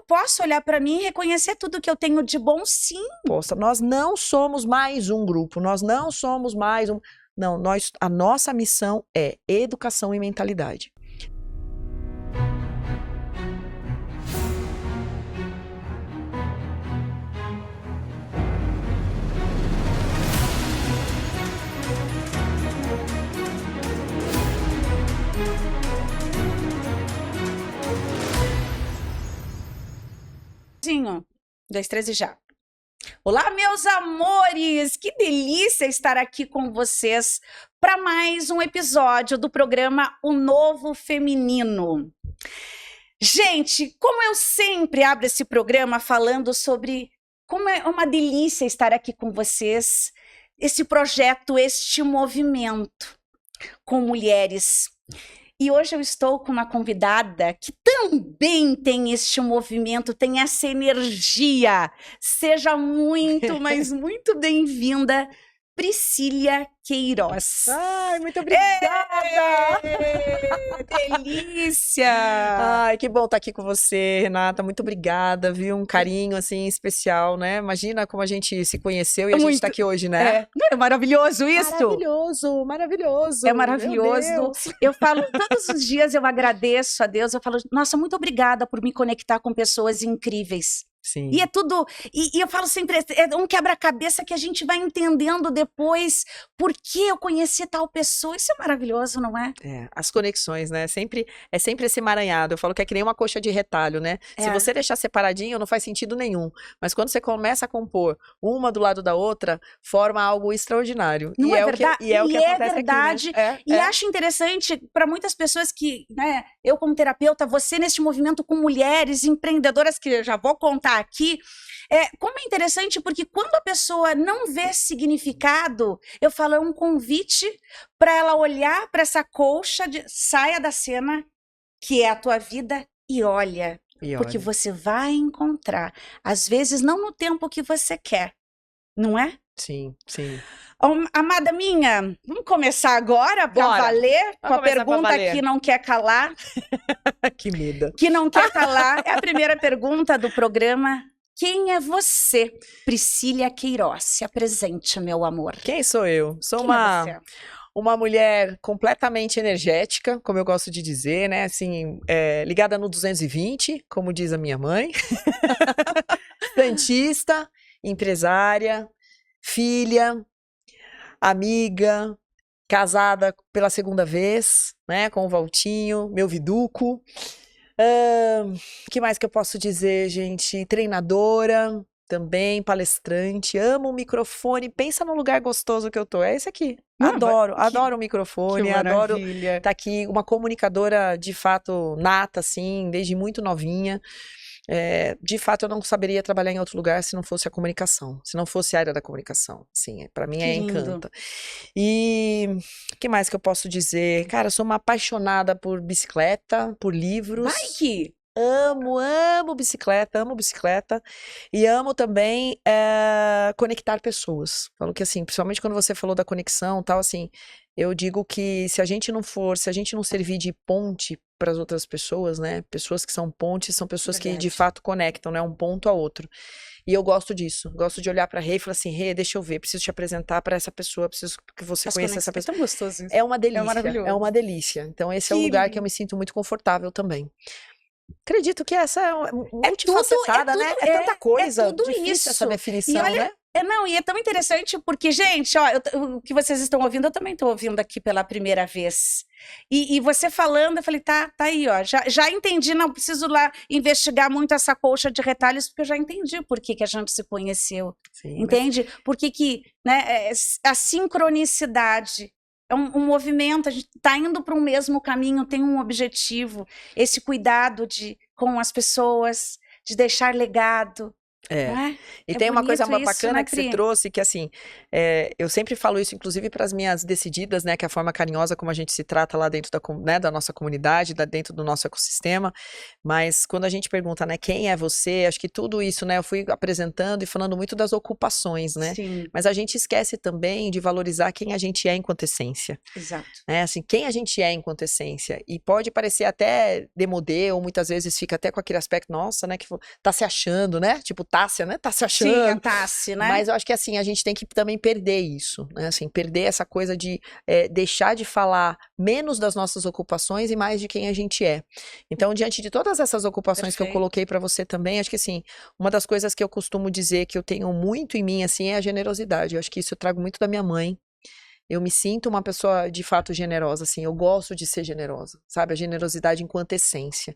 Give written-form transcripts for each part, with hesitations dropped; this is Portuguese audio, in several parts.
posso olhar para mim e reconhecer tudo que eu tenho de bom, sim. Poxa, nós não somos mais um grupo, nós não somos mais um... Não, a nossa missão é educação e mentalidade. Dois, três e já. Olá, meus amores! Que delícia estar aqui com vocês para mais um episódio do programa O Novo Feminino. Gente, como eu sempre abro esse programa falando sobre como é uma delícia estar aqui com vocês, esse projeto, este movimento com mulheres. E hoje eu estou com uma convidada que também tem este movimento, tem essa energia. Seja muito, mas muito bem-vinda, Priscília Queiroz. Ai, muito obrigada! Delícia! Ai, que bom estar aqui com você, Renata. Muito obrigada, viu? Um carinho, assim, especial, né? Imagina como a gente se conheceu e a gente está aqui hoje, né? É maravilhoso isso? Maravilhoso, maravilhoso. É maravilhoso. Eu falo, todos os dias eu agradeço a Deus, eu falo, nossa, muito obrigada por me conectar com pessoas incríveis. Sim. E é tudo, e eu falo sempre, é um quebra-cabeça que a gente vai entendendo depois por que eu conheci tal pessoa. Isso é maravilhoso, não é? É, as conexões, né? É sempre esse emaranhado. Eu falo que é que nem uma coxa de retalho, né? Se você deixar separadinho, não faz sentido nenhum. Mas quando você começa a compor uma do lado da outra, forma algo extraordinário. Não é verdade? E é o que acontece verdade. Aqui, né? Acho interessante para muitas pessoas que, né, eu como terapeuta, você neste movimento com mulheres empreendedoras, que eu já vou contar aqui, como é interessante, porque quando a pessoa não vê significado, eu falo, é um convite para ela olhar para essa colcha, saia da cena, que é a tua vida, e olha. Porque você vai encontrar, às vezes não no tempo que você quer, não é? Sim, sim. Amada minha, vamos começar agora para valer, com a pergunta que não quer calar. Que medo. Que não quer calar. É a primeira pergunta do programa. Quem é você, Priscília Queiroz? Se apresente, meu amor. Quem sou eu? Sou é uma mulher completamente energética, como eu gosto de dizer, né? Assim, ligada no 220, como diz a minha mãe. Santista, empresária, filha, amiga, casada pela segunda vez, né, com o Valtinho, meu viduco. Que mais que eu posso dizer, gente? Treinadora, também, palestrante, amo o microfone, pensa no lugar gostoso que eu tô, é esse aqui. Adoro o microfone, adoro estar aqui, uma comunicadora de fato nata, assim, desde muito novinha. De fato, eu não saberia trabalhar em outro lugar se não fosse a comunicação, se não fosse a área da comunicação. Sim, para mim encanta. E o que mais que eu posso dizer? Cara, eu sou uma apaixonada por bicicleta, por livros. Bike! Amo bicicleta. E amo também conectar pessoas. Falo que assim, principalmente quando você falou da conexão, tal, assim, eu digo que se a gente não servir de ponte para as outras pessoas, né? Pessoas que são pontes, são pessoas que de fato conectam, né? Um ponto a outro. E eu gosto disso. Gosto de olhar para Rê e falar assim, Rê, deixa eu ver, preciso te apresentar para essa pessoa, preciso que você conheça essa pessoa. É tão gostoso isso. É uma delícia. É maravilhoso. É uma delícia. Então esse é um lugar que eu me sinto muito confortável também. Acredito que essa é multifacetada, né? É tanta coisa. É tudo difícil isso. essa definição, né? E é tão interessante porque, gente, ó, o que vocês estão ouvindo, eu também estou ouvindo aqui pela primeira vez. E você falando, eu falei, tá aí, ó, já entendi, não preciso lá investigar muito essa colcha de retalhos, porque eu já entendi por que a gente se conheceu. Sim, entende? Por que, né, a sincronicidade é um movimento, a gente está indo para um mesmo caminho, tem um objetivo, esse cuidado com as pessoas, de deixar legado. É. Não é? E É tem uma coisa bonito isso, bacana né, que você Pri? trouxe, que assim, eu sempre falo isso, inclusive para as minhas decididas, né, que é a forma carinhosa como a gente se trata lá dentro né, da nossa comunidade, dentro do nosso ecossistema, mas quando a gente pergunta, né, quem é você, acho que tudo isso, né, eu fui apresentando e falando muito das ocupações, né, Sim, mas a gente esquece também de valorizar quem a gente é enquanto essência. exato. Né, assim, quem a gente é enquanto essência, e pode parecer até demodê, ou muitas vezes fica até com aquele aspecto, nossa, né, que tá se achando, né, tipo Tássia, né, tá se Sim, a achando, Tassi, né? mas eu acho que assim, a gente tem que também perder isso, né, assim, perder essa coisa de deixar de falar menos das nossas ocupações e mais de quem a gente é. Então, diante de todas essas ocupações que eu Perfeito. coloquei para você também, acho que assim, uma das coisas que eu costumo dizer que eu tenho muito em mim, assim, é a generosidade, eu acho que isso eu trago muito da minha mãe. Eu me sinto uma pessoa de fato generosa, assim, eu gosto de ser generosa, sabe? A generosidade enquanto essência.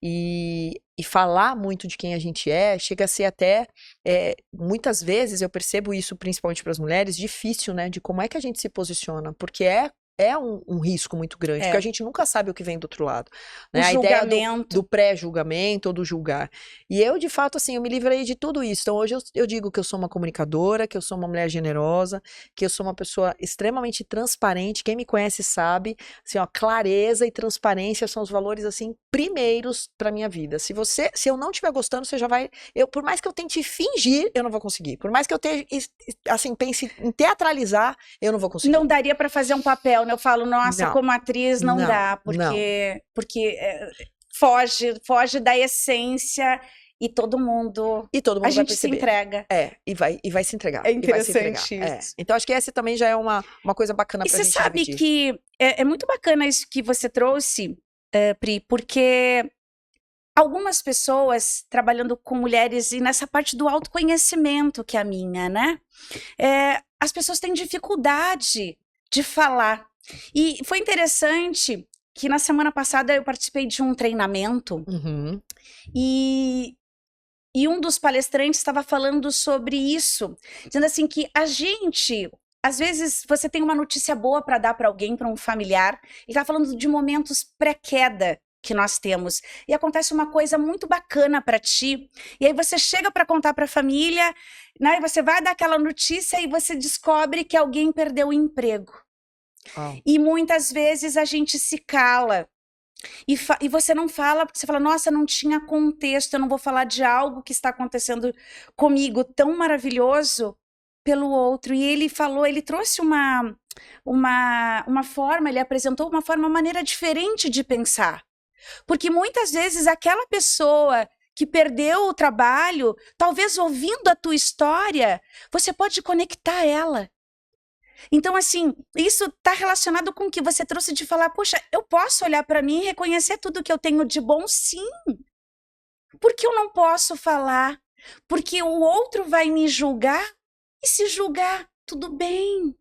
E falar muito de quem a gente chega a ser até, muitas vezes, eu percebo isso principalmente para as mulheres, difícil, né? De como é que a gente se posiciona, porque é um risco muito grande, porque a gente nunca sabe o que vem do outro lado, O né? A ideia julgamento. do pré-julgamento ou do julgar. E eu, de fato, assim, eu me livrei de tudo isso. Então, hoje eu digo que eu sou uma comunicadora, que eu sou uma mulher generosa, que eu sou uma pessoa extremamente transparente. Quem me conhece sabe, assim, ó, clareza e transparência são os valores, assim, primeiros pra minha vida. Se eu não estiver gostando, você já vai, por mais que eu tente fingir, eu não vou conseguir. Por mais que eu assim, pense em teatralizar, eu não vou conseguir. Não daria para fazer um papel, né? Eu falo, nossa, Não, como atriz não dá, porque foge da essência e todo mundo E todo a mundo vai gente se perceber. entrega. E vai se entregar. É E vai se entregar. interessante isso. Então, acho que essa também já é uma coisa bacana E pra você gente sabe dividir. que é muito bacana isso que você trouxe, Pri, porque algumas pessoas trabalhando com mulheres e nessa parte do autoconhecimento que é a minha, né? As pessoas têm dificuldade de falar. E foi interessante que na semana passada eu participei de um treinamento Uhum. e um dos palestrantes estava falando sobre isso, dizendo assim que a gente, às vezes você tem uma notícia boa para dar para alguém, para um familiar, e está falando de momentos pré-queda que nós temos. E acontece uma coisa muito bacana para ti, e aí você chega para contar para a família, né, e você vai dar aquela notícia e você descobre que alguém perdeu o emprego. Oh. E muitas vezes a gente se cala. E você não fala, porque você fala, nossa, não tinha contexto, eu não vou falar de algo que está acontecendo comigo tão maravilhoso pelo outro. E ele falou, ele trouxe uma forma, ele apresentou uma forma, uma maneira diferente de pensar. Porque muitas vezes aquela pessoa que perdeu o trabalho, talvez ouvindo a tua história, você pode conectar ela. Então, assim, isso está relacionado com o que você trouxe de falar, poxa, eu posso olhar para mim e reconhecer tudo que eu tenho de bom, sim. Por que eu não posso falar? Porque o outro vai me julgar? E se julgar, tudo bem.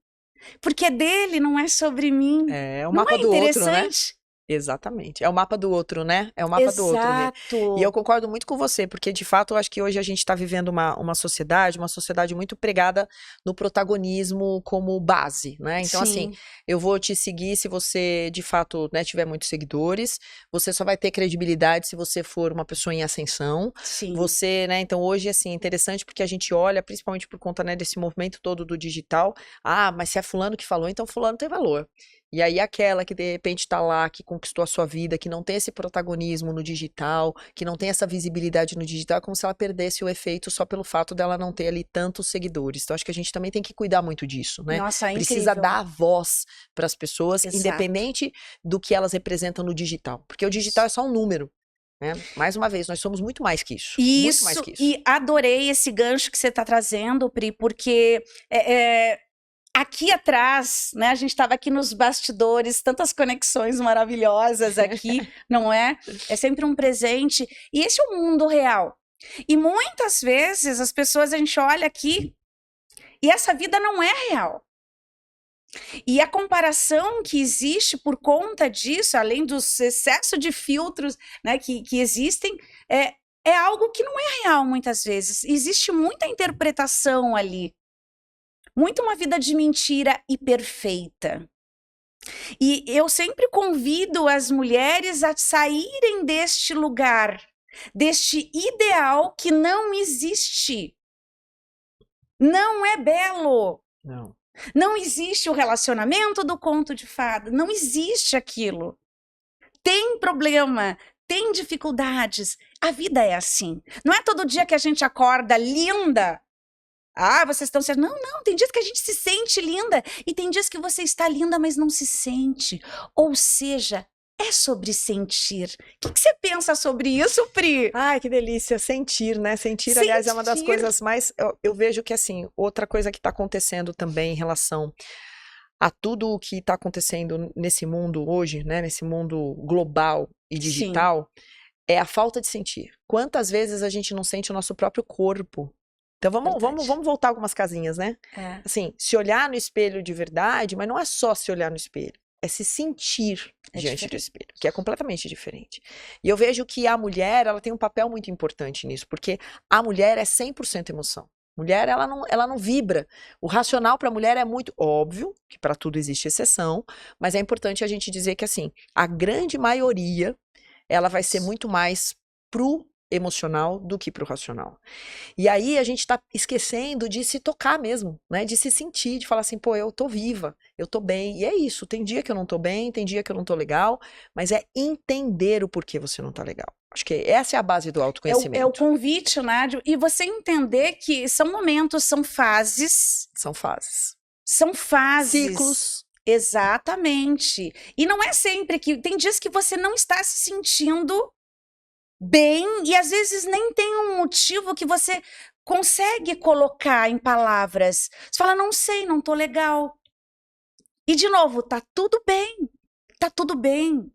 Porque é dele, não é sobre mim. É o não mapa é do outro, né? interessante? Exatamente. É o mapa do outro, né? É o mapa do outro. Exato. E eu concordo muito com você, porque de fato eu acho que hoje a gente está vivendo uma sociedade muito pregada no protagonismo como base, né? Então, assim, eu vou te seguir se você de fato, né, tiver muitos seguidores, você só vai ter credibilidade se você for uma pessoa em ascensão. Sim. Você, né? Então, hoje, assim, é interessante porque a gente olha, principalmente por conta, né, desse movimento todo do digital. Ah, mas se é fulano que falou, então fulano tem valor. E aí aquela que de repente tá lá, que conquistou a sua vida, que não tem esse protagonismo no digital, que não tem essa visibilidade no digital, é como se ela perdesse o efeito só pelo fato dela não ter ali tantos seguidores. Então acho que a gente também tem que cuidar muito disso, né? Nossa, Precisa incrível. dar voz para as pessoas, Exato. independente do que elas representam no digital. Porque o digital é só um número. Né? Mais uma vez, nós somos muito mais que isso. Muito mais que isso. E adorei esse gancho que você está trazendo, Pri, porque aqui atrás, né, a gente estava aqui nos bastidores, tantas conexões maravilhosas aqui, não é? É sempre um presente. E esse é o mundo real. E muitas vezes as pessoas, a gente olha aqui e essa vida não é real. E a comparação que existe por conta disso, além dos excessos de filtros, né, que existem, é algo que não é real muitas vezes. Existe muita interpretação ali. Muito uma vida de mentira e perfeita. E eu sempre convido as mulheres a saírem deste lugar deste ideal que não existe. Não é belo. Não. Não existe o relacionamento do conto de fada. Não existe aquilo. Tem problema, tem dificuldades. A vida é assim. Não é todo dia que a gente acorda linda. Ah, vocês estão certos. Não, não. Tem dias que a gente se sente linda. E tem dias que você está linda, mas não se sente. Ou seja, é sobre sentir. O que você pensa sobre isso, Pri? Ai, que delícia, sentir, né? Sentir, aliás, é uma das Sentir. coisas mais... Eu vejo que, assim, outra coisa que está acontecendo também em relação a tudo o que está acontecendo nesse mundo hoje, né? Nesse mundo global e digital, é a falta de sentir. Quantas vezes a gente não sente o nosso próprio corpo? Então, vamos voltar algumas casinhas, né? É. Assim, se olhar no espelho de verdade, mas não é só se olhar no espelho. É se sentir diante do espelho, que é completamente diferente. E eu vejo que a mulher, ela tem um papel muito importante nisso, porque a mulher é 100% emoção. Mulher, ela não vibra. O racional para a mulher é muito óbvio, que para tudo existe exceção, mas é importante a gente dizer que, assim, a grande maioria, ela vai ser muito mais pro emocional do que pro racional. E aí a gente tá esquecendo de se tocar mesmo, né? De se sentir, de falar assim, pô, eu tô viva, eu tô bem. E é isso, tem dia que eu não tô bem, tem dia que eu não tô legal, mas é entender o porquê você não tá legal. Acho que essa é a base do autoconhecimento. É o convite, né? E você entender que são momentos, são fases. São fases. São fases. Ciclos. Exatamente. E não é sempre que... Tem dias que você não está se sentindo bem e às vezes nem tem um motivo que você consegue colocar em palavras. Você fala, não sei, não tô legal. E de novo, tá tudo bem. Tá tudo bem.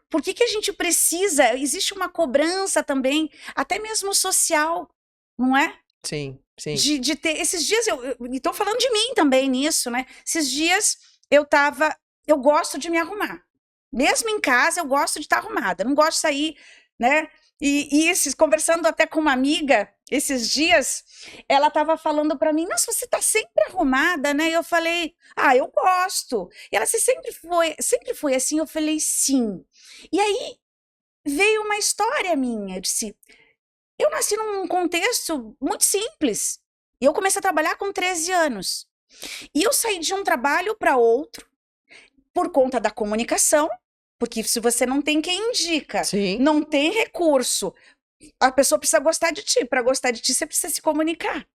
Por que a gente precisa? Existe uma cobrança também, até mesmo social, não é? Sim, sim. De ter... Esses dias, eu estou falando de mim também nisso, né? Esses dias eu gosto de me arrumar. Mesmo em casa, eu gosto de estar arrumada. Não gosto de sair, né? Conversando até com uma amiga esses dias, ela estava falando para mim, nossa, você está sempre arrumada, né? E eu falei, eu gosto. E ela sempre foi assim. Eu falei, sim. E aí veio uma história minha. Eu disse, eu nasci num contexto muito simples. E eu comecei a trabalhar com 13 anos. E eu saí de um trabalho para outro por conta da comunicação. Porque se você não tem quem indica, Sim. não tem recurso, a pessoa precisa gostar de ti. Para gostar de ti, você precisa se comunicar.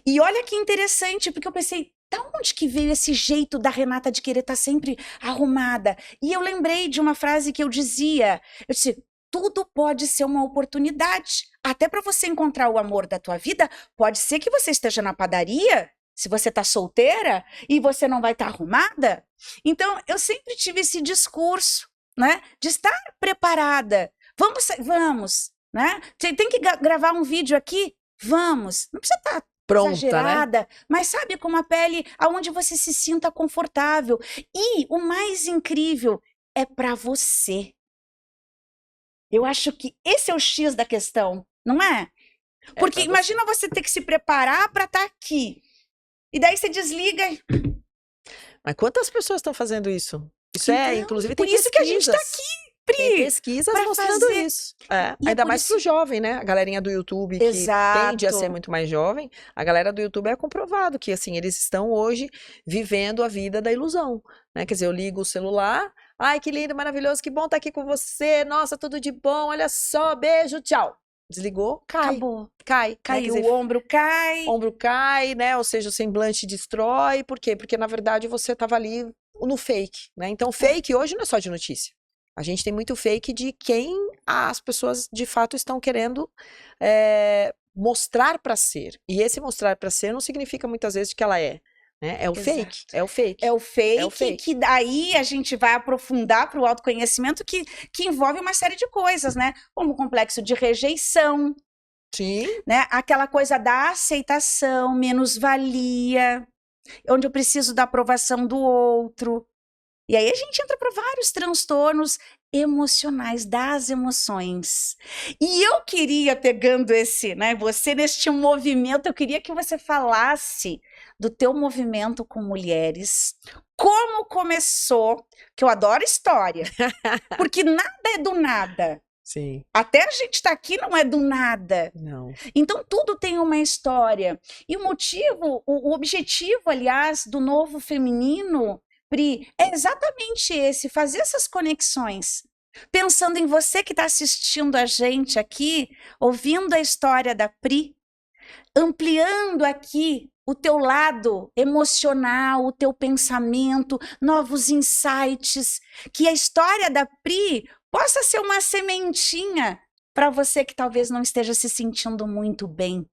E olha que interessante, porque eu pensei, da onde que veio esse jeito da Renata de querer estar sempre arrumada? E eu lembrei de uma frase que eu dizia, eu disse, tudo pode ser uma oportunidade. Até para você encontrar o amor da tua vida, pode ser que você esteja na padaria, se você está solteira e você não vai estar arrumada. Então, eu sempre tive esse discurso, né, de estar preparada. Vamos, né? Tem que gravar um vídeo aqui? Vamos. Não precisa estar pronta, exagerada, né? Mas sabe, com uma pele aonde você se sinta confortável. E o mais incrível é para você. Eu acho que esse é o X da questão, não é? Porque imagina você ter que se preparar para estar aqui. E daí você desliga. Mas quantas pessoas estão fazendo isso? Isso então, inclusive tem pesquisas. Por isso que a gente está aqui, Pri. Tem pesquisas mostrando isso. Ainda mais pro jovem, né? A galerinha do YouTube, que tende a ser muito mais jovem, a galera do YouTube é comprovado que, assim, eles estão hoje vivendo a vida da ilusão, né? Quer dizer, eu ligo o celular, ai, que lindo, maravilhoso, que bom estar aqui com você, nossa, tudo de bom, olha só, beijo, tchau. Desligou, cai. Acabou. Cai. Caiu, né? Dizer, o ombro cai. Ombro cai, né? Ou seja, o semblante destrói. Por quê? Porque, na verdade, você estava ali no fake, né? Então, fake hoje não é só de notícia. A gente tem muito fake de quem as pessoas, de fato, estão querendo mostrar para ser. E esse mostrar para ser não significa, muitas vezes, que ela é. Né? É o fake, é o fake. É o fake que daí a gente vai aprofundar para o autoconhecimento que envolve uma série de coisas, né? Como o complexo de rejeição. Sim. Né? Aquela coisa da aceitação, menos-valia, onde eu preciso da aprovação do outro. E aí a gente entra para vários transtornos emocionais, das emoções. E eu queria, pegando esse, né, você neste movimento, eu queria que você falasse do teu movimento com mulheres, como começou, que eu adoro história, porque nada é do nada. Sim. Até a gente tá aqui não é do nada. Não. Então, tudo tem uma história. E o motivo, o objetivo, aliás, do Novo Feminino, Pri, é exatamente esse, fazer essas conexões. Pensando em você que está assistindo a gente aqui, ouvindo a história da Pri, ampliando aqui o teu lado emocional, o teu pensamento, novos insights, que a história da Pri possa ser uma sementinha para você que talvez não esteja se sentindo muito bem.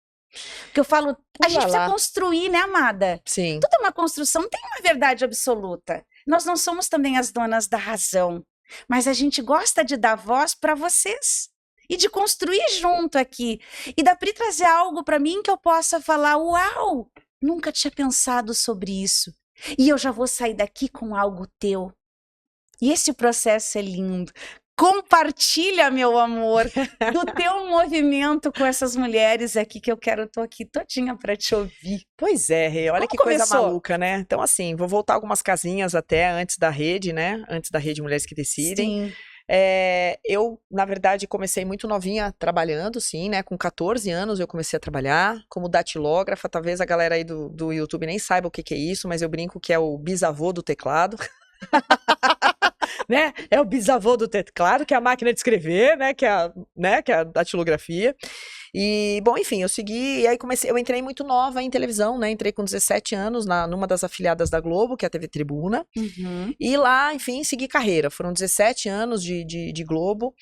Porque eu falo, a gente precisa construir, né, amada? Sim. Tudo é uma construção, não tem uma verdade absoluta. Nós não somos também as donas da razão, mas a gente gosta de dar voz para vocês e de construir junto aqui. E da Pri trazer algo para mim que eu possa falar, uau, nunca tinha pensado sobre isso. E eu já vou sair daqui com algo teu. E esse processo é lindo. Compartilha, meu amor, do teu movimento com essas mulheres aqui, que eu tô aqui todinha para te ouvir. Pois é, Rê, olha que coisa maluca, né? Então, assim, vou voltar algumas casinhas até antes da rede, né? Antes da rede Mulheres que Decidem. Sim. Eu, na verdade, comecei muito novinha trabalhando, sim, né? Com 14 anos eu comecei a trabalhar como datilógrafa. Talvez a galera aí do YouTube nem saiba o que é isso, mas eu brinco que é o bisavô do teclado. Né? É o bisavô do teclado, que é a máquina de escrever, né? Que é a datilografia. E, bom, enfim, eu segui, e aí eu entrei muito nova em televisão, né? Entrei com 17 anos numa das afiliadas da Globo, que é a TV Tribuna. Uhum. E lá, enfim, segui carreira. Foram 17 anos de Globo,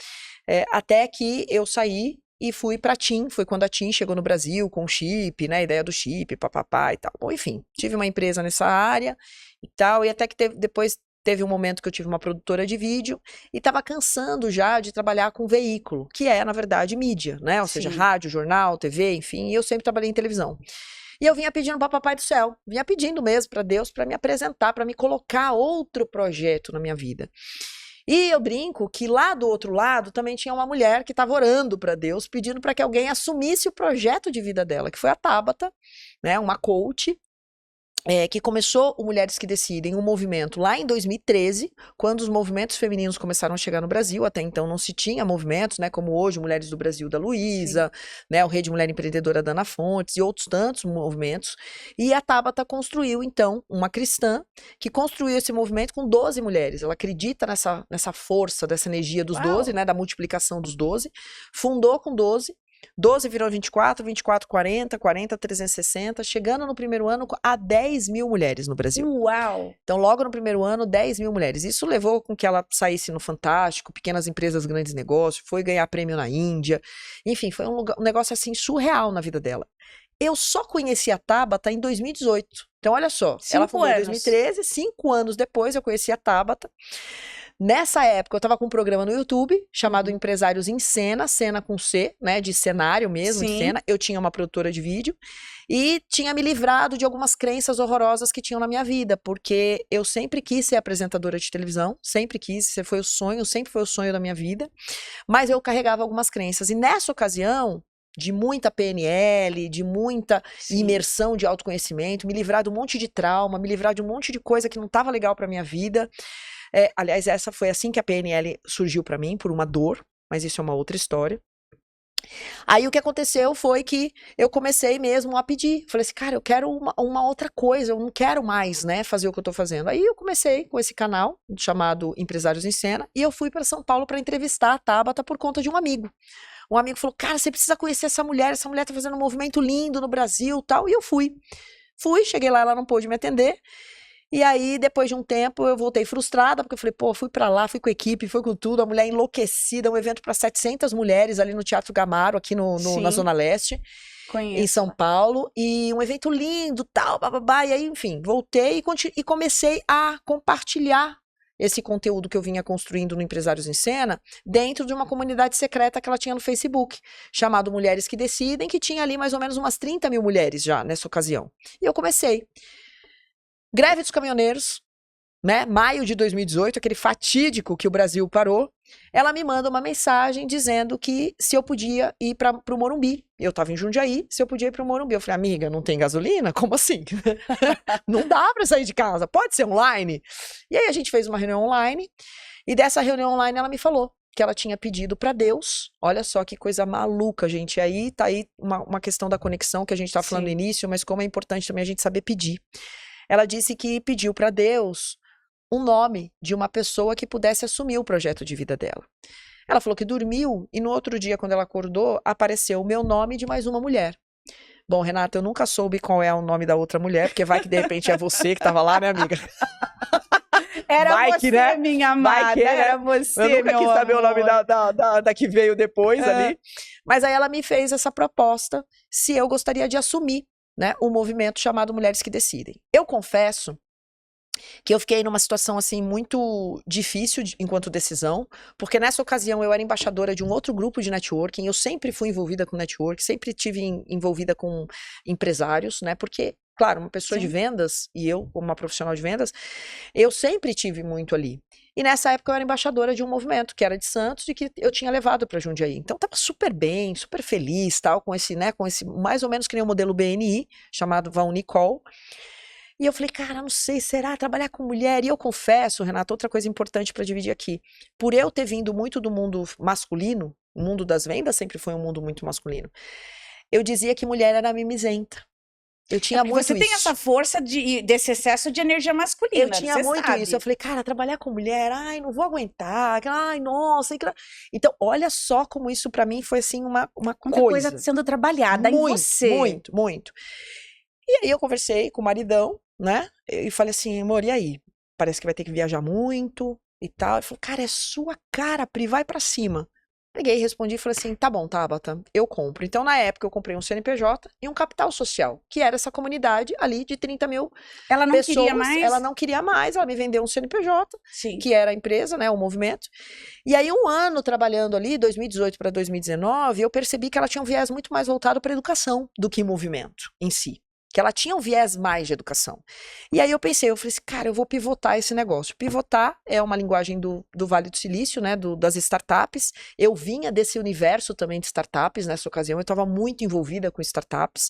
até que eu saí e fui pra TIM. Foi quando a TIM chegou no Brasil com o chip, né? A ideia do chip, papapá e tal. Bom, enfim, tive uma empresa nessa área e tal, e até que depois teve um momento que eu tive uma produtora de vídeo e estava cansando já de trabalhar com veículo, que é, na verdade, mídia, né? Ou seja, rádio, jornal, TV, enfim, e eu sempre trabalhei em televisão. E eu vinha pedindo para Papai do Céu, vinha pedindo mesmo para Deus para me apresentar, para me colocar outro projeto na minha vida. E eu brinco que lá do outro lado também tinha uma mulher que estava orando para Deus, pedindo para que alguém assumisse o projeto de vida dela, que foi a Tabata, né? Uma coach. Que começou o Mulheres que Decidem, um movimento lá em 2013, quando os movimentos femininos começaram a chegar no Brasil. Até então não se tinha movimentos, né, como hoje, Mulheres do Brasil da Luísa, né, o Rede Mulher Empreendedora da Ana Fontes e outros tantos movimentos. E a Tabata construiu, então, uma cristã que construiu esse movimento com 12 mulheres. Ela acredita nessa força, dessa energia dos 12, né, da multiplicação dos 12. Fundou com 12. 12 virou 24, 24, 40, 40, 360, chegando no primeiro ano a 10 mil mulheres no Brasil. Uau! Então, logo no primeiro ano, 10 mil mulheres. Isso levou com que ela saísse no Fantástico, Pequenas Empresas, Grandes Negócios, foi ganhar prêmio na Índia. Enfim, foi um negócio assim surreal na vida dela. Eu só conheci a Tabata em 2018. Então, olha só, ela fundou em 2013, 5 anos depois eu conheci a Tabata. Nessa época, eu estava com um programa no YouTube chamado Empresários em Cena, cena com C, né, de cenário mesmo, de cena. Eu tinha uma produtora de vídeo e tinha me livrado de algumas crenças horrorosas que tinham na minha vida, porque eu sempre quis ser apresentadora de televisão, sempre quis, sempre foi o sonho da minha vida, mas eu carregava algumas crenças. E nessa ocasião, de muita PNL, de muita imersão de autoconhecimento, me livrar de um monte de trauma, me livrar de um monte de coisa que não estava legal para minha vida. Aliás, essa foi assim que a PNL surgiu para mim, por uma dor, mas isso é uma outra história. Aí o que aconteceu foi que eu comecei mesmo a pedir. Falei assim, cara, eu quero uma outra coisa, eu não quero mais, né, fazer o que eu tô fazendo. Aí eu comecei com esse canal chamado Empresários em Cena e eu fui para São Paulo para entrevistar a Tabata por conta de um amigo. Um amigo falou, cara, você precisa conhecer essa mulher tá fazendo um movimento lindo no Brasil, tal. E eu fui, cheguei lá, ela não pôde me atender. E aí, depois de um tempo, eu voltei frustrada, porque eu falei, pô, fui pra lá, fui com a equipe, fui com tudo, a mulher enlouquecida, um evento para 700 mulheres ali no Teatro Gamaro, aqui na Zona Leste, em São Paulo, e um evento lindo, tal, bababá, e aí, enfim, voltei e comecei a compartilhar esse conteúdo que eu vinha construindo no Empresários em Cena, dentro de uma comunidade secreta que ela tinha no Facebook, chamado Mulheres que Decidem, que tinha ali mais ou menos umas 30 mil mulheres já, nessa ocasião. E eu comecei. Greve dos caminhoneiros, né? Maio de 2018, aquele fatídico que o Brasil parou. Ela me manda uma mensagem dizendo que se eu podia ir para o Morumbi. Eu estava em Jundiaí, se eu podia ir para o Morumbi. Eu falei, amiga, não tem gasolina? Como assim? Não dá para sair de casa, pode ser online? E aí a gente fez uma reunião online, e dessa reunião online ela me falou que ela tinha pedido para Deus. Olha só que coisa maluca, gente. E aí tá aí uma questão da conexão que a gente tá falando no início, mas como é importante também a gente saber pedir. Ela disse que pediu para Deus um nome de uma pessoa que pudesse assumir o projeto de vida dela. Ela falou que dormiu e no outro dia, quando ela acordou, apareceu o meu nome de mais uma mulher. Bom, Renata, eu nunca soube qual é o nome da outra mulher, porque vai que de repente é você que tava lá, né, amiga? Era Vai você, que, né? minha Vai amada, que, né? era você, Eu nunca meu quis saber o nome amor. da que veio depois ali. Mas aí ela me fez essa proposta se eu gostaria de assumir, né, um movimento chamado Mulheres que Decidem. Eu confesso que eu fiquei numa situação assim muito difícil enquanto decisão, porque nessa ocasião eu era embaixadora de um outro grupo de networking, eu sempre fui envolvida com network, sempre tive envolvida com empresários, né? Porque, claro, uma pessoa de vendas, e eu como uma profissional de vendas, eu sempre tive muito ali. E nessa época eu era embaixadora de um movimento que era de Santos e que eu tinha levado para Jundiaí. Então tava super bem, super feliz, tal, com esse, né, com esse mais ou menos que nem o modelo BNI, chamado Vaunicol. E eu falei, cara, não sei, será trabalhar com mulher? E eu confesso, Renata, outra coisa importante para dividir aqui. Por eu ter vindo muito do mundo masculino, o mundo das vendas sempre foi um mundo muito masculino, eu dizia que mulher era mimizenta. Eu tinha muito Você tem isso. essa força desse excesso de energia masculina. Eu tinha muito sabe. isso. Eu falei, cara, trabalhar com mulher, ai, não vou aguentar. Ai, nossa. Então, olha só como isso para mim foi assim uma Muita coisa sendo trabalhada muito, em você. Muito, muito. E aí eu conversei com o maridão, né? E falei assim, amor, e aí? Parece que vai ter que viajar muito e tal. Ele falou, cara, é sua cara, Pri, vai pra cima. Peguei e respondi e falei assim, tá bom, Tabata, eu compro. Então, na época, eu comprei um CNPJ e um capital social, que era essa comunidade ali de 30 mil Ela não pessoas. queria mais? Ela não queria mais, ela me vendeu um CNPJ, Sim. que era a empresa, né, o movimento. E aí, um ano trabalhando ali, 2018 para 2019, eu percebi que ela tinha um viés muito mais voltado para educação do que movimento em si. Que ela tinha um viés mais de educação. E aí eu pensei, eu falei assim, cara, eu vou pivotar esse negócio. Pivotar é uma linguagem do Vale do Silício, né, das startups. Eu vinha desse universo também de startups nessa ocasião, eu estava muito envolvida com startups.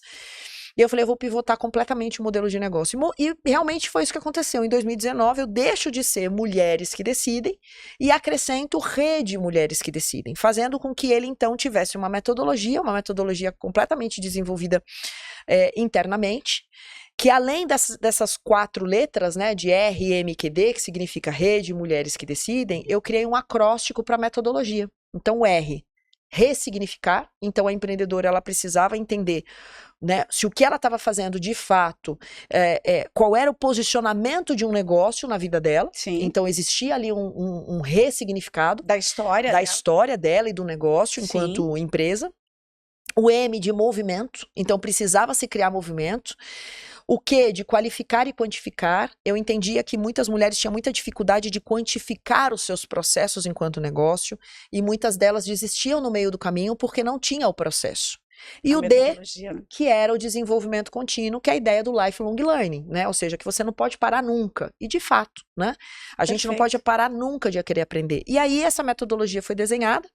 E eu falei, eu vou pivotar completamente o modelo de negócio. E realmente foi isso que aconteceu. Em 2019, eu deixo de ser Mulheres que Decidem e acrescento Rede Mulheres que Decidem, fazendo com que ele, então, tivesse uma metodologia completamente desenvolvida internamente, que além dessas 4 letras, né, de RMQD, que significa Rede Mulheres que Decidem, eu criei um acróstico para metodologia. Então, o R, ressignificar. Então, a empreendedora, ela precisava entender, né, se o que ela estava fazendo de fato, qual era o posicionamento de um negócio na vida dela. Sim. Então existia ali um ressignificado da história dela e do negócio enquanto empresa. O M de movimento, então precisava se criar movimento. O Q de qualificar e quantificar. Eu entendia que muitas mulheres tinham muita dificuldade de quantificar os seus processos enquanto negócio e muitas delas desistiam no meio do caminho porque não tinha o processo. E o D, que era o desenvolvimento contínuo, que é a ideia do lifelong learning, né? Ou seja, que você não pode parar nunca. E de fato, né? A gente não pode parar nunca de querer aprender. E aí essa metodologia foi desenhada.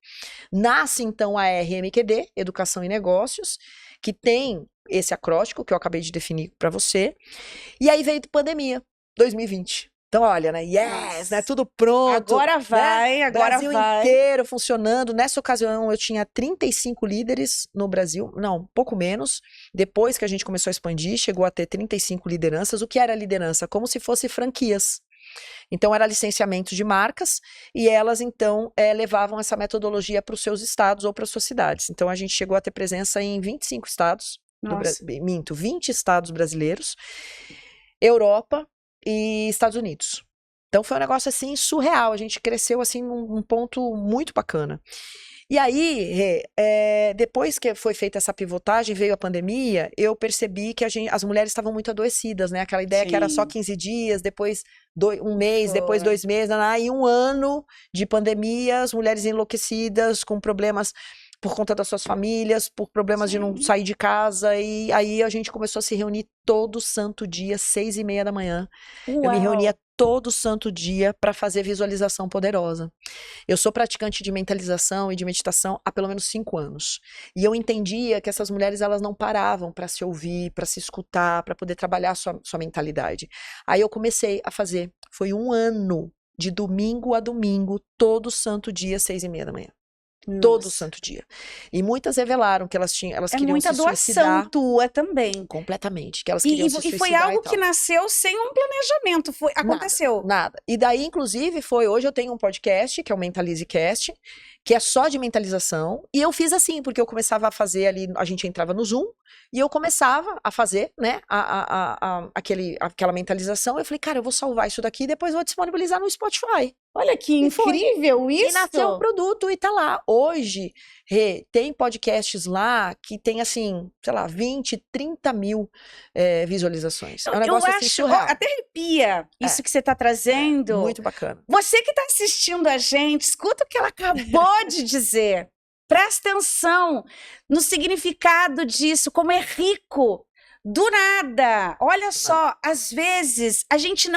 Nasce então a RMQD, Educação e Negócios, que tem esse acróstico que eu acabei de definir para você. E aí veio a pandemia, 2020. Então, olha, né? Yes, né? Tudo pronto. Agora vai, né? agora Brasil vai. inteiro funcionando. Nessa ocasião, eu tinha 35 líderes no Brasil. Não, pouco menos. Depois que a gente começou a expandir, chegou a ter 35 lideranças. O que era liderança? Como se fosse franquias. Então, era licenciamento de marcas e elas, então, levavam essa metodologia para os seus estados ou para as suas cidades. Então, a gente chegou a ter presença em 25 estados. 20 estados brasileiros. Europa e Estados Unidos. Então foi um negócio assim surreal, a gente cresceu assim num ponto muito bacana. E aí, depois que foi feita essa pivotagem, veio a pandemia, eu percebi que as mulheres estavam muito adoecidas, né? Aquela ideia que era só 15 dias, depois um mês, depois 2 meses, e 1 ano de pandemia, as mulheres enlouquecidas, com problemas por conta das suas famílias, por problemas de não sair de casa, e aí a gente começou a se reunir todo santo dia, 6:30 da manhã. Uau. Eu me reunia todo santo dia para fazer visualização poderosa. Eu sou praticante de mentalização e de meditação há pelo menos 5 anos. E eu entendia que essas mulheres, elas não paravam para se ouvir, para se escutar, para poder trabalhar sua mentalidade. Aí eu comecei a fazer, foi 1 ano de domingo a domingo, todo santo dia, 6h30 da manhã. Todo santo dia. E muitas revelaram que elas queriam muita se suicidar. doação tua também. Completamente. Que elas queriam se suicidar. E foi algo que nasceu sem um planejamento. Aconteceu. Nada. E daí, inclusive, hoje eu tenho um podcast, que é o Mentalize Cast, que é só de mentalização. E eu fiz assim, porque eu começava a fazer ali, a gente entrava no Zoom, e eu começava a fazer, né, aquela mentalização. Eu falei, cara, eu vou salvar isso daqui e depois vou disponibilizar no Spotify. Olha que incrível isso! E nasceu um produto e tá lá. Hoje, tem podcasts lá que tem, assim, sei lá, 20, 30 mil visualizações. É um negócio assim surreal. Até arrepia isso que você tá trazendo. Muito bacana. Você que tá assistindo a gente, escuta o que ela acabou de dizer. Presta atenção no significado disso, como é rico. Do nada. Olha só, às vezes a gente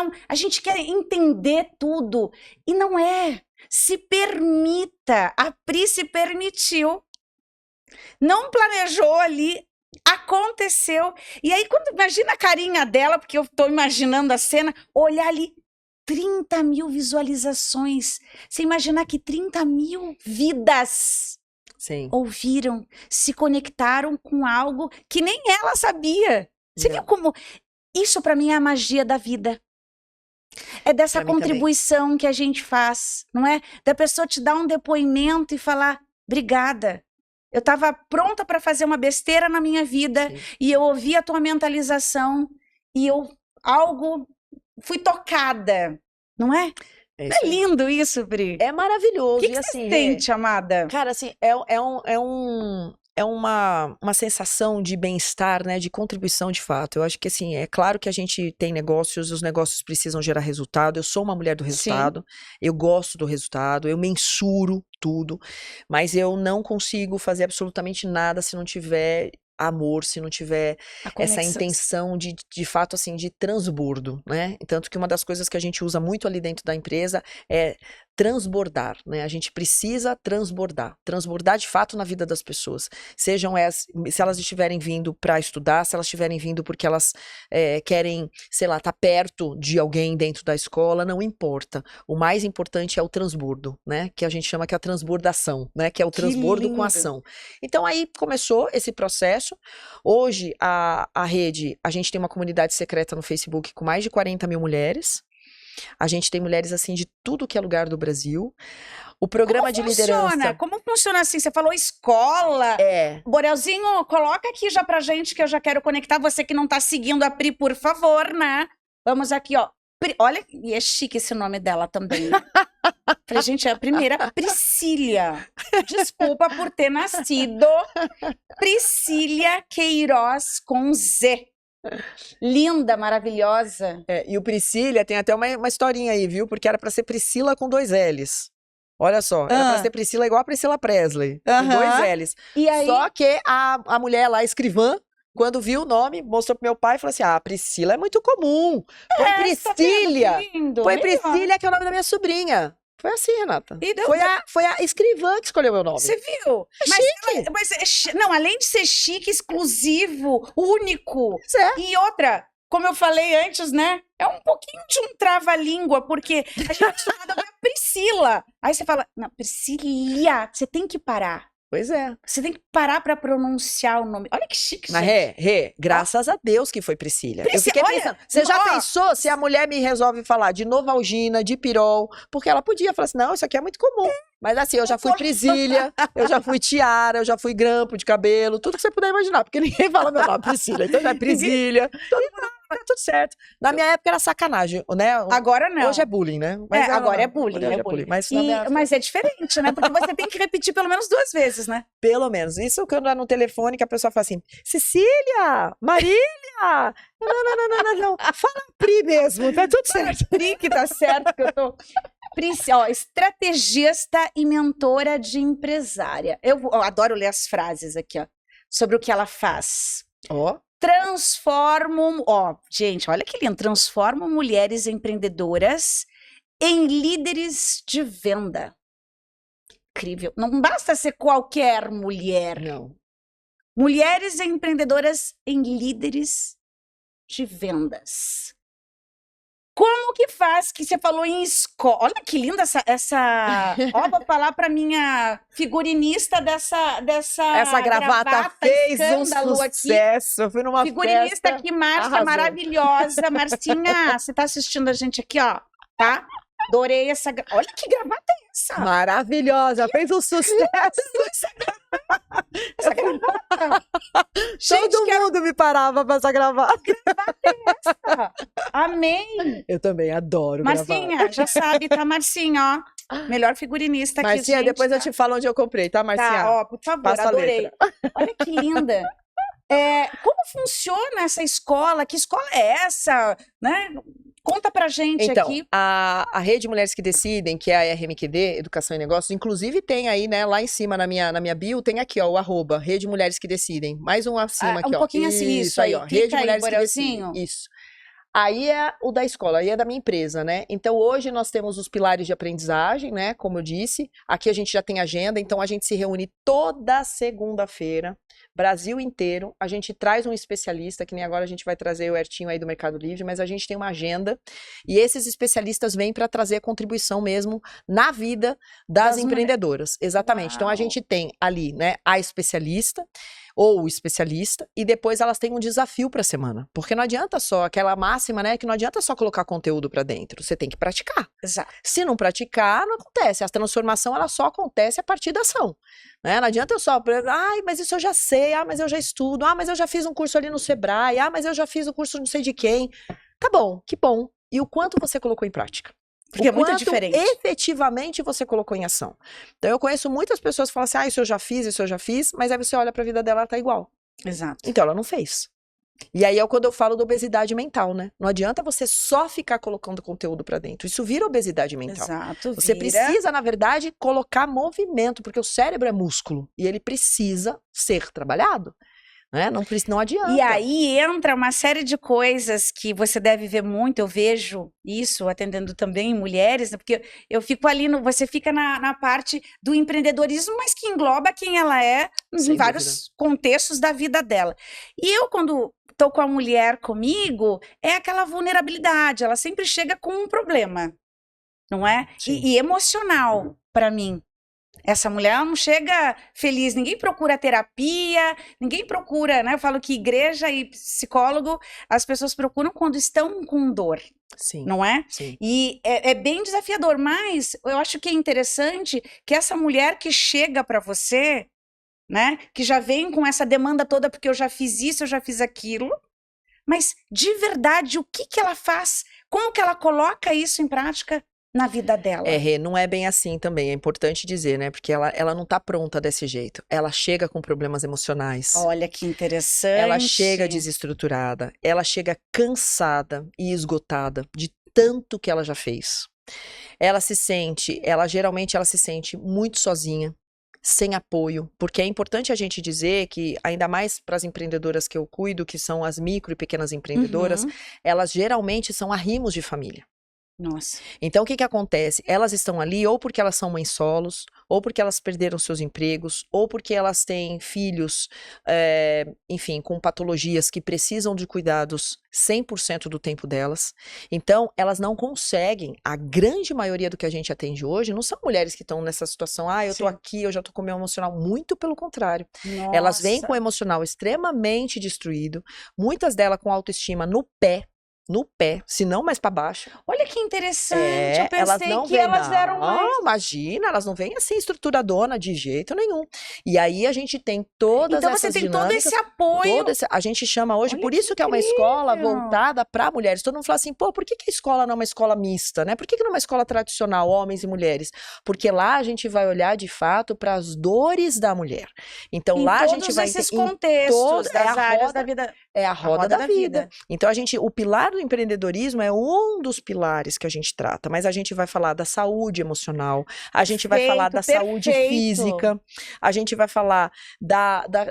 quer entender tudo e não é. Se permita. A Pri se permitiu. Não planejou ali, aconteceu. E aí, imagina a carinha dela, porque eu estou imaginando a cena, olhar ali, 30 mil visualizações. Você imaginar que 30 mil vidas ouviram, se conectaram com algo que nem ela sabia. Você viu como... Isso para mim é a magia da vida. É dessa contribuição que a gente faz, não é? Da pessoa te dar um depoimento e falar, obrigada. Eu estava pronta para fazer uma besteira na minha vida e eu ouvi a tua mentalização e fui tocada, não é? É lindo isso, Pri. É maravilhoso. O que você sente, amada? Cara, assim, é uma sensação de bem-estar, né, de contribuição de fato. Eu acho que, assim, é claro que a gente tem negócios, os negócios precisam gerar resultado. Eu sou uma mulher do resultado, eu gosto do resultado, eu mensuro tudo, mas eu não consigo fazer absolutamente nada se não tiver amor, se não tiver essa intenção de fato, assim, de transbordo, né? Tanto que uma das coisas que a gente usa muito ali dentro da empresa é transbordar, né? A gente precisa transbordar de fato na vida das pessoas. Se elas estiverem vindo para estudar, se elas estiverem vindo porque elas querem, sei lá, estar perto de alguém dentro da escola, não importa. O mais importante é o transbordo, né? Que a gente chama que é a transbordação, né? Que é o transbordo com ação. Então aí começou esse processo. Hoje a rede, a gente tem uma comunidade secreta no Facebook com mais de 40 mil mulheres. A gente tem mulheres, assim, de tudo que é lugar do Brasil. O programa de liderança... Como funciona assim? Você falou escola. Borelzinho, coloca aqui já pra gente, que eu já quero conectar. Você que não tá seguindo a Pri, por favor, né? Vamos aqui, ó. Olha, e é chique esse nome dela também. Pra gente, é a primeira, Priscília. Desculpa por ter nascido. Priscília Queiroz com Z. Linda, maravilhosa. E o Priscília tem até uma historinha aí, viu? Porque era pra ser Priscila com 2 L's. Olha só, era pra ser Priscila igual a Priscila Presley, com 2 L's. E aí... Só que a mulher lá, escrivã, quando viu o nome, mostrou pro meu pai e falou assim, Priscila é muito comum. Põe Priscília. Põe Priscília, que é o nome da minha sobrinha. Foi assim, Renata. Foi a escrivã que escolheu meu nome. Você viu? Não, além de ser chique, exclusivo, único. E outra, como eu falei antes, né? É um pouquinho de um trava-língua, porque a gente é acostumada a ver a Priscila. Aí você fala, não, Priscília, você tem que parar. Pois é. Você tem que parar pra pronunciar o nome. Olha que chique, gente. Mas, graças a Deus que foi Priscília. Eu fiquei pensando, você já pensou se a mulher me resolve falar de Novalgina, de Pirol? Porque ela podia falar assim, não, isso aqui é muito comum. Mas assim, eu já fui Priscília, eu já fui tiara, eu já fui grampo de cabelo, tudo que você puder imaginar, porque ninguém fala meu nome, Priscília. Então já é Priscília. Tá tudo certo. Na minha época era sacanagem, né? Agora não. Hoje é bullying, né? Mas agora é bullying. Mas é diferente, né? Porque você tem que repetir pelo menos 2 vezes, né? Pelo menos. Isso quando é no telefone que a pessoa fala assim, Cecília, Marília, não. Fala Pri mesmo, tá tudo certo. Pri que tá certo que eu tô... estrategista e mentora de empresária. Eu adoro ler as frases aqui, ó, sobre o que ela faz. Gente, olha que lindo. Transformo mulheres empreendedoras em líderes de venda. Incrível. Não basta ser qualquer mulher. Não. Mulheres empreendedoras em líderes de vendas. Como que faz que você falou em escola? Olha que linda essa... Ó, vou falar para minha figurinista dessa Essa gravata fez um escândalo aqui. sucesso. Eu fui numa Figurinista festa. aqui, Márcia, arrasou. maravilhosa. Marcinha, você tá assistindo a gente aqui, ó, tá? Adorei essa... Olha que gravata é essa? Maravilhosa, fez um sucesso. Essa gravata. Gente, Todo mundo me parava pra essa gravata. essa. Amei. Eu também adoro gravata. Marcinha, já sabe, tá, Marcinha, ó. Melhor figurinista aqui, Marcinha, gente, depois eu tá? te falo onde eu comprei, tá, Marcinha? Tá, ó, por favor, Passa a adorei. letra. Olha que linda. Como funciona essa escola? Que escola é essa? Né? Conta pra gente Então, aqui. a Rede Mulheres que Decidem, que é a RMQD, Educação e Negócios, inclusive tem aí, né, lá em cima na minha bio, tem aqui, ó, o @ Rede Mulheres que Decidem. Mais um acima aqui, Um ó. pouquinho assim, isso aí. ó. Clica Rede aí, Mulheres que Borelzinho. Decidem. Isso. Aí é o da escola, aí é da minha empresa, né? Então hoje nós temos os pilares de aprendizagem, né? Como eu disse. Aqui a gente já tem agenda, então a gente se reúne toda segunda-feira, Brasil inteiro. A gente traz um especialista, que nem agora a gente vai trazer o Hertinho aí do Mercado Livre, mas a gente tem uma agenda e esses especialistas vêm para trazer a contribuição mesmo na vida das empreendedoras. Exatamente. Então a Uau. gente tem ali, né, a especialista ou o especialista, e depois elas têm um desafio para a semana. Porque não adianta só, aquela máxima, né, que não adianta só colocar conteúdo para dentro, você tem que praticar. Exato. Se não praticar, não acontece. A transformação, ela só acontece a partir da ação. Né? Não adianta eu só, ai, mas isso eu já sei, ah, mas eu já estudo, ah, mas eu já fiz um curso ali no Sebrae, ah, mas eu já fiz um curso não sei de quem. Tá bom, que bom. E o quanto você colocou em prática? Porque é muito quanto diferente. efetivamente você colocou em ação. Então eu conheço muitas pessoas que falam assim, ah, isso eu já fiz, mas aí você olha pra vida dela, ela tá igual. Exato. Então ela não fez. E aí é quando eu falo da obesidade mental, né? Não adianta você só ficar colocando conteúdo pra dentro. Isso vira obesidade mental. Exato. Você vira. precisa, na verdade, colocar movimento, porque o cérebro é músculo e ele precisa ser trabalhado. Né? Não adianta. E aí entra uma série de coisas que você deve ver muito, eu vejo isso atendendo também mulheres, né? Porque eu fico ali, você fica na parte do empreendedorismo, mas que engloba quem ela é Sem em vários contextos da vida dela. E eu, quando estou com a mulher comigo, é aquela vulnerabilidade, ela sempre chega com um problema, não é? Sim. E emocional para mim. Essa mulher ela não chega feliz, ninguém procura terapia, ninguém procura, né? Eu falo que igreja e psicólogo, as pessoas procuram quando estão com dor, Sim. não é? Sim. E é bem desafiador, mas eu acho que é interessante que essa mulher que chega para você, né? Que já vem com essa demanda toda, porque eu já fiz isso, eu já fiz aquilo, mas de verdade, o que que ela faz? Como que ela coloca isso em prática na vida dela? Rê, não é bem assim também, é importante dizer, né? Porque ela não tá pronta desse jeito. Ela chega com problemas emocionais. Olha que interessante. Ela chega desestruturada, ela chega cansada e esgotada de tanto que ela já fez. Geralmente ela se sente muito sozinha, sem apoio, porque é importante a gente dizer que, ainda mais para as empreendedoras que eu cuido, que são as micro e pequenas empreendedoras, elas geralmente são arrimos de família. Nossa. Então, o que que acontece? Elas estão ali ou porque elas são mães solos, ou porque elas perderam seus empregos, ou porque elas têm filhos, enfim, com patologias que precisam de cuidados 100% do tempo delas. Então, elas não conseguem, a grande maioria do que a gente atende hoje, não são mulheres que estão nessa situação, eu tô aqui, eu já tô com o meu emocional, muito pelo contrário. Nossa. Elas vêm com o emocional extremamente destruído, muitas delas com autoestima no pé, se não mais para baixo. Olha que interessante, eu elas pensei não que vêm, elas eram mais... Não, imagina, elas não vêm assim estruturadona de jeito nenhum. E aí a gente tem todas Então essas você tem dinâmicas, todo esse apoio. a gente chama hoje, Olha por que isso que é uma escola incrível. voltada para mulheres. Todo mundo fala assim, pô, por que que a escola não é uma escola mista, né? Por que que não é uma escola tradicional, homens e mulheres? Porque lá a gente vai olhar de fato para as dores da mulher. Então lá a gente vai... Em todos esses contextos das áreas da vida. É a roda da vida. Então o pilar do empreendedorismo é um dos pilares que a gente trata, mas a gente vai falar da saúde emocional, a gente vai falar da saúde física, a gente vai falar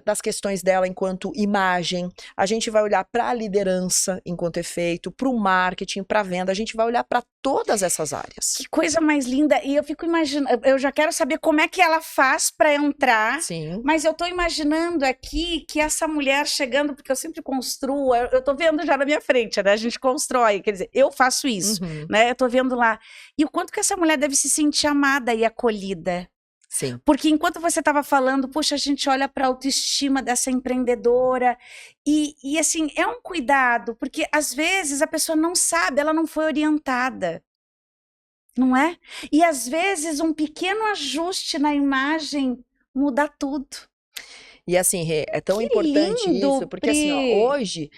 das questões dela enquanto imagem, a gente vai olhar para a liderança enquanto efeito, para o marketing, para a venda, a gente vai olhar para todas essas áreas. Que coisa mais linda. E eu fico imaginando, eu já quero saber como é que ela faz para entrar. Sim. Mas eu tô imaginando aqui que essa mulher chegando, porque eu sempre construo, eu tô vendo já na minha frente, né? A gente constrói, quer dizer, eu faço isso, né? Eu tô vendo lá. E o quanto que essa mulher deve se sentir amada e acolhida. Sim. Porque enquanto você estava falando, puxa, a gente olha para a autoestima dessa empreendedora e assim, é um cuidado, porque às vezes a pessoa não sabe, ela não foi orientada, não é? E às vezes um pequeno ajuste na imagem muda tudo. E assim, Rê, é tão Que importante lindo, isso, porque assim, ó, Pri. hoje,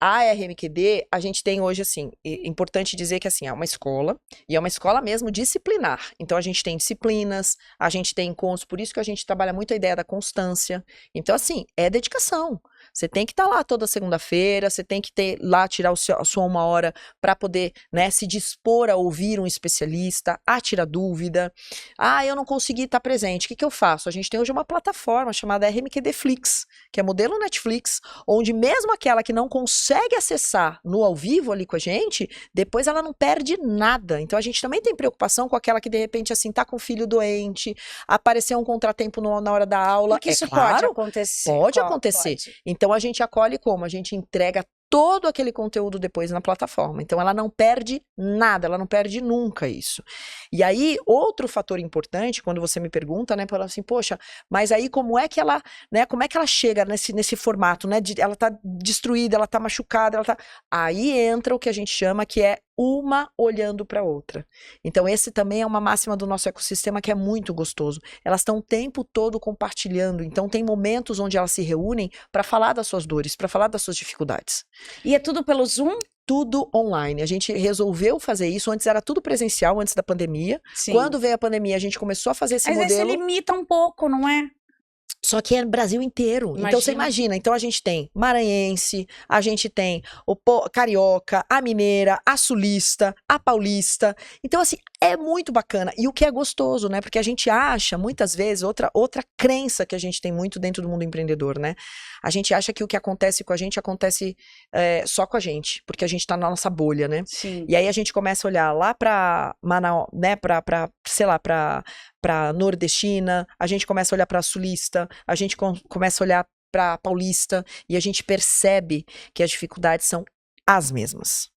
a RMQD, a gente tem hoje, assim, é importante dizer que assim, é uma escola, e é uma escola mesmo disciplinar. Então a gente tem disciplinas, a gente tem encontros, por isso que a gente trabalha muito a ideia da constância. Então assim, é dedicação. Você tem que estar lá toda segunda-feira, você tem que ter lá, tirar a sua 1 hora para poder, né, se dispor a ouvir um especialista, a tirar dúvida. Ah, eu não consegui estar presente, o que eu faço? A gente tem hoje uma plataforma chamada RMQD Flix, que é modelo Netflix, onde mesmo aquela que não consegue acessar no ao vivo ali com a gente, depois ela não perde nada. Então a gente também tem preocupação com aquela que de repente assim tá com o filho doente, apareceu um contratempo na hora da aula. Porque isso claro, pode acontecer. pode acontecer. Pode. Então a gente acolhe como? A gente entrega todo aquele conteúdo depois na plataforma. Então ela não perde nada, ela não perde nunca isso. E aí, outro fator importante, quando você me pergunta, né, fala assim, poxa, mas aí como é que ela, né, como é que ela chega nesse formato, né, ela tá destruída, ela tá machucada, aí entra o que a gente chama que é uma olhando para outra. Então esse também é uma máxima do nosso ecossistema que é muito gostoso. Elas estão o tempo todo compartilhando, então tem momentos onde elas se reúnem para falar das suas dores, para falar das suas dificuldades. E é tudo pelo Zoom? Tudo online. A gente resolveu fazer isso, antes era tudo presencial, antes da pandemia. Sim. Quando veio a pandemia, a gente começou a fazer esse Às vezes modelo. se limita um pouco, não é? Só que é no Brasil inteiro. Então você imagina, então a gente tem maranhense, a gente tem o carioca, a mineira, a sulista, a paulista. Então assim, é muito bacana. E o que é gostoso, né? Porque a gente acha, muitas vezes, outra crença que a gente tem muito dentro do mundo empreendedor, né? A gente acha que o que acontece com a gente acontece só com a gente, porque a gente tá na nossa bolha, né? Sim. E aí a gente começa a olhar lá pra Manaus, né? Sei lá, pra nordestina, a gente começa a olhar para sulista, a gente começa a olhar para paulista e a gente percebe que as dificuldades são as mesmas,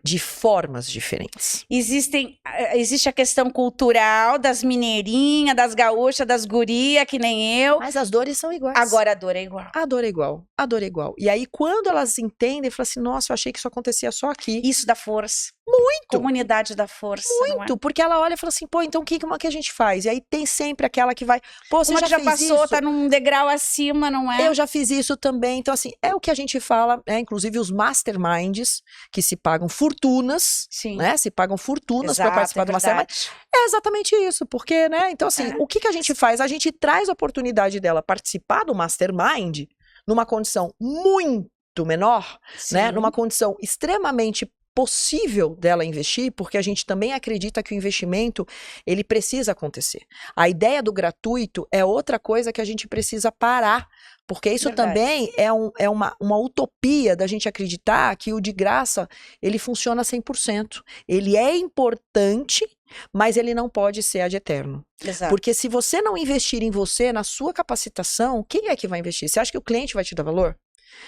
de formas diferentes. Existe a questão cultural das mineirinhas, das gaúchas, das gurias, que nem eu. Mas as dores são iguais. Agora a dor é igual. A dor é igual, a dor é igual. E aí quando elas entendem, falam assim, nossa, eu achei que isso acontecia só aqui. Isso dá força. Muito! Comunidade da força, muito, não é? Porque ela olha e fala assim, pô, então o que a gente faz? E aí tem sempre aquela que vai, pô, você Uma que já fez passou, isso? tá num degrau acima, não é? Eu já fiz isso também, então assim, é o que a gente fala, inclusive os masterminds, que se pagam fortunas, Sim. né, se pagam fortunas para Exato, participar do mastermind, é exatamente isso, porque, né, então assim, o que a gente faz? A gente traz a oportunidade dela participar do mastermind numa condição muito menor, né, Sim. numa condição extremamente possível dela investir, porque a gente também acredita que o investimento, ele precisa acontecer. A ideia do gratuito é outra coisa que a gente precisa parar, porque isso Verdade. também é uma utopia da gente acreditar que o de graça, ele funciona 100%. Ele é importante, mas ele não pode ser ad eterno. Exato. Porque se você não investir em você, na sua capacitação, quem é que vai investir? Você acha que o cliente vai te dar valor?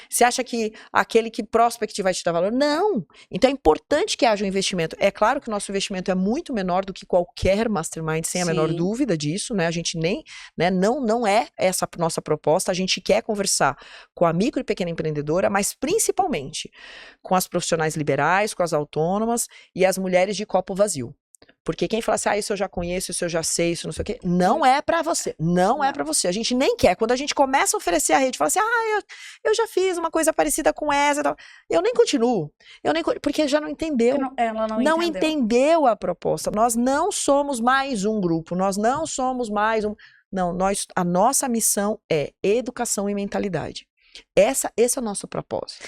Você acha que aquele que prospect vai te dar valor? Não! Então é importante que haja um investimento. É claro que o nosso investimento é muito menor do que qualquer mastermind, sem a menor dúvida disso, né? A gente nem, né, não é essa a nossa proposta, a gente quer conversar com a micro e pequena empreendedora, mas principalmente com as profissionais liberais, com as autônomas e as mulheres de copo vazio. Porque quem fala assim, isso eu já conheço, isso eu já sei, isso não sei o quê, não é pra você, não é pra você. A gente nem quer. Quando a gente começa a oferecer a rede, fala assim, eu já fiz uma coisa parecida com essa e tal. Eu nem continuo, porque já não entendeu. Ela não entendeu a proposta. Nós não somos mais um grupo, nós não somos mais um... Não, a nossa missão é educação e mentalidade. Esse é o nosso propósito.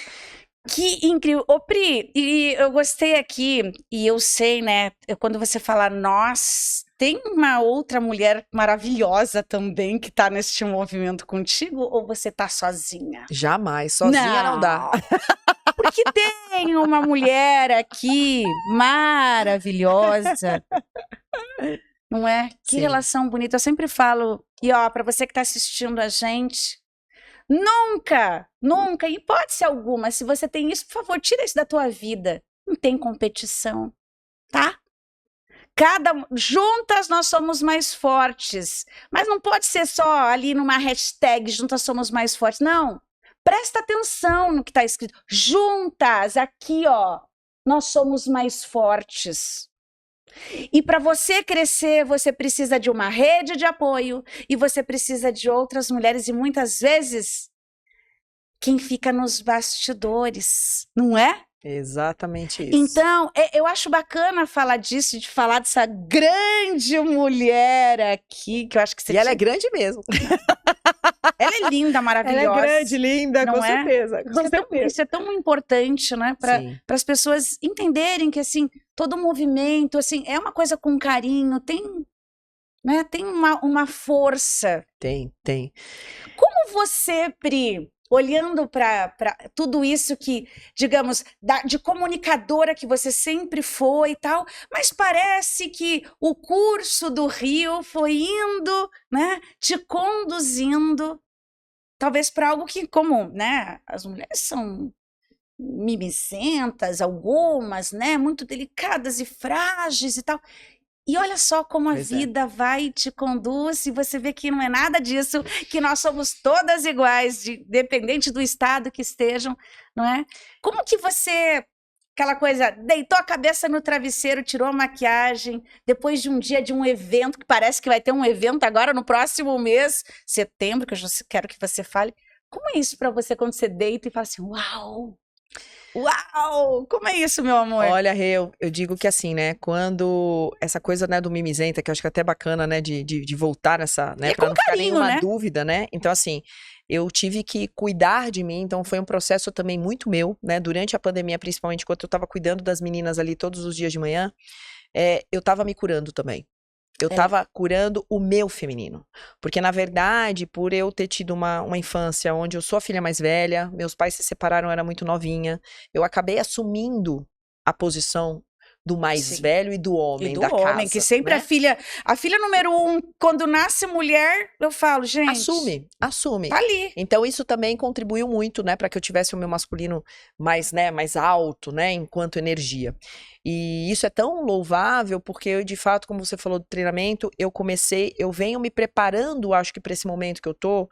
Que incrível. Ô, Pri, e eu gostei aqui, e eu sei, né, quando você fala nós, tem uma outra mulher maravilhosa também que tá neste movimento contigo, ou você tá sozinha? Jamais, sozinha não dá. Porque tem uma mulher aqui maravilhosa, não é? Que Sim. relação bonita. Eu sempre falo, e ó, pra você que tá assistindo a gente, nunca, em hipótese alguma, se você tem isso, por favor, tira isso da tua vida. Não tem competição, tá? Juntas nós somos mais fortes. Mas não pode ser só ali numa hashtag, juntas somos mais fortes. Não. Presta atenção no que está escrito. Juntas, aqui, ó, nós somos mais fortes. E para você crescer, você precisa de uma rede de apoio e você precisa de outras mulheres e muitas vezes quem fica nos bastidores, não é? Exatamente isso. Então, eu acho bacana falar disso, de falar dessa grande mulher aqui, que eu acho que você E ela é grande mesmo. Ela é linda, maravilhosa. Ela é grande, linda, não com é? certeza. Com certeza. Isso é tão importante, né? Para as pessoas entenderem que, assim, todo movimento, assim, é uma coisa com carinho, tem, né, tem uma força. Tem. Como você, Pri, olhando para tudo isso que, digamos, de comunicadora que você sempre foi e tal, mas parece que o curso do Rio foi indo, né, te conduzindo, talvez para algo que, como, né, as mulheres são mimizentas, algumas, né, muito delicadas e frágeis e tal. E olha só como a vida vai e te conduz, e você vê que não é nada disso, que nós somos todas iguais, independente do estado que estejam, não é? Como que você, aquela coisa, deitou a cabeça no travesseiro, tirou a maquiagem, depois de um dia de um evento, que parece que vai ter um evento agora no próximo mês, setembro, que eu quero que você fale. Como é isso para você quando você deita e fala assim, uau! Uau! Como é isso, meu amor? Olha, eu digo que assim, né, quando essa coisa, né, do mimizenta, que eu acho que é até bacana, né, de voltar nessa, né, pra não ficar nenhuma dúvida, né, então assim, eu tive que cuidar de mim, então foi um processo também muito meu, né, durante a pandemia, principalmente quando eu tava cuidando das meninas ali todos os dias de manhã, eu tava me curando também. Eu tava curando o meu feminino. Porque, na verdade, por eu ter tido uma infância onde eu sou a filha mais velha, meus pais se separaram, eu era muito novinha, eu acabei assumindo a posição do mais velho e do homem da casa. Que sempre, né? A filha número 1, quando nasce mulher, eu falo, gente... Assume. Tá ali. Então, isso também contribuiu muito, né, para que eu tivesse o meu masculino mais, né, mais alto, né, enquanto energia. E isso é tão louvável, porque eu, de fato, como você falou do treinamento, eu venho me preparando, acho que para esse momento que eu tô,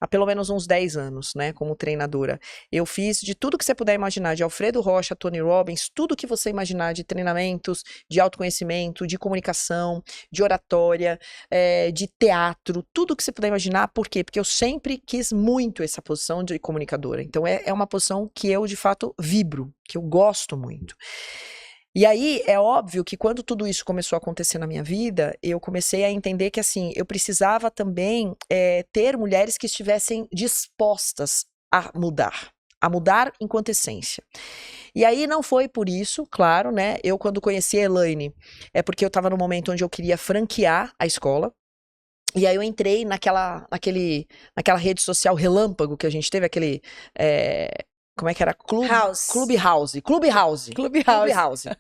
há pelo menos uns 10 anos, né, como treinadora. Eu fiz de tudo que você puder imaginar, de Alfredo Rocha, Tony Robbins, tudo que você imaginar de treinamentos, de autoconhecimento, de comunicação, de oratória, de teatro, tudo que você puder imaginar. Por quê? Porque eu sempre quis muito essa posição de comunicadora. Então, é uma posição que eu, de fato, vibro, que eu gosto muito. E aí, é óbvio que quando tudo isso começou a acontecer na minha vida, eu comecei a entender que, assim, eu precisava também ter mulheres que estivessem dispostas a mudar enquanto essência. E aí, não foi por isso, claro, né, eu quando conheci a Elaine, é porque eu estava no momento onde eu queria franquear a escola. E aí eu entrei naquela rede social relâmpago que a gente teve, aquele... como é que era? Clubhouse,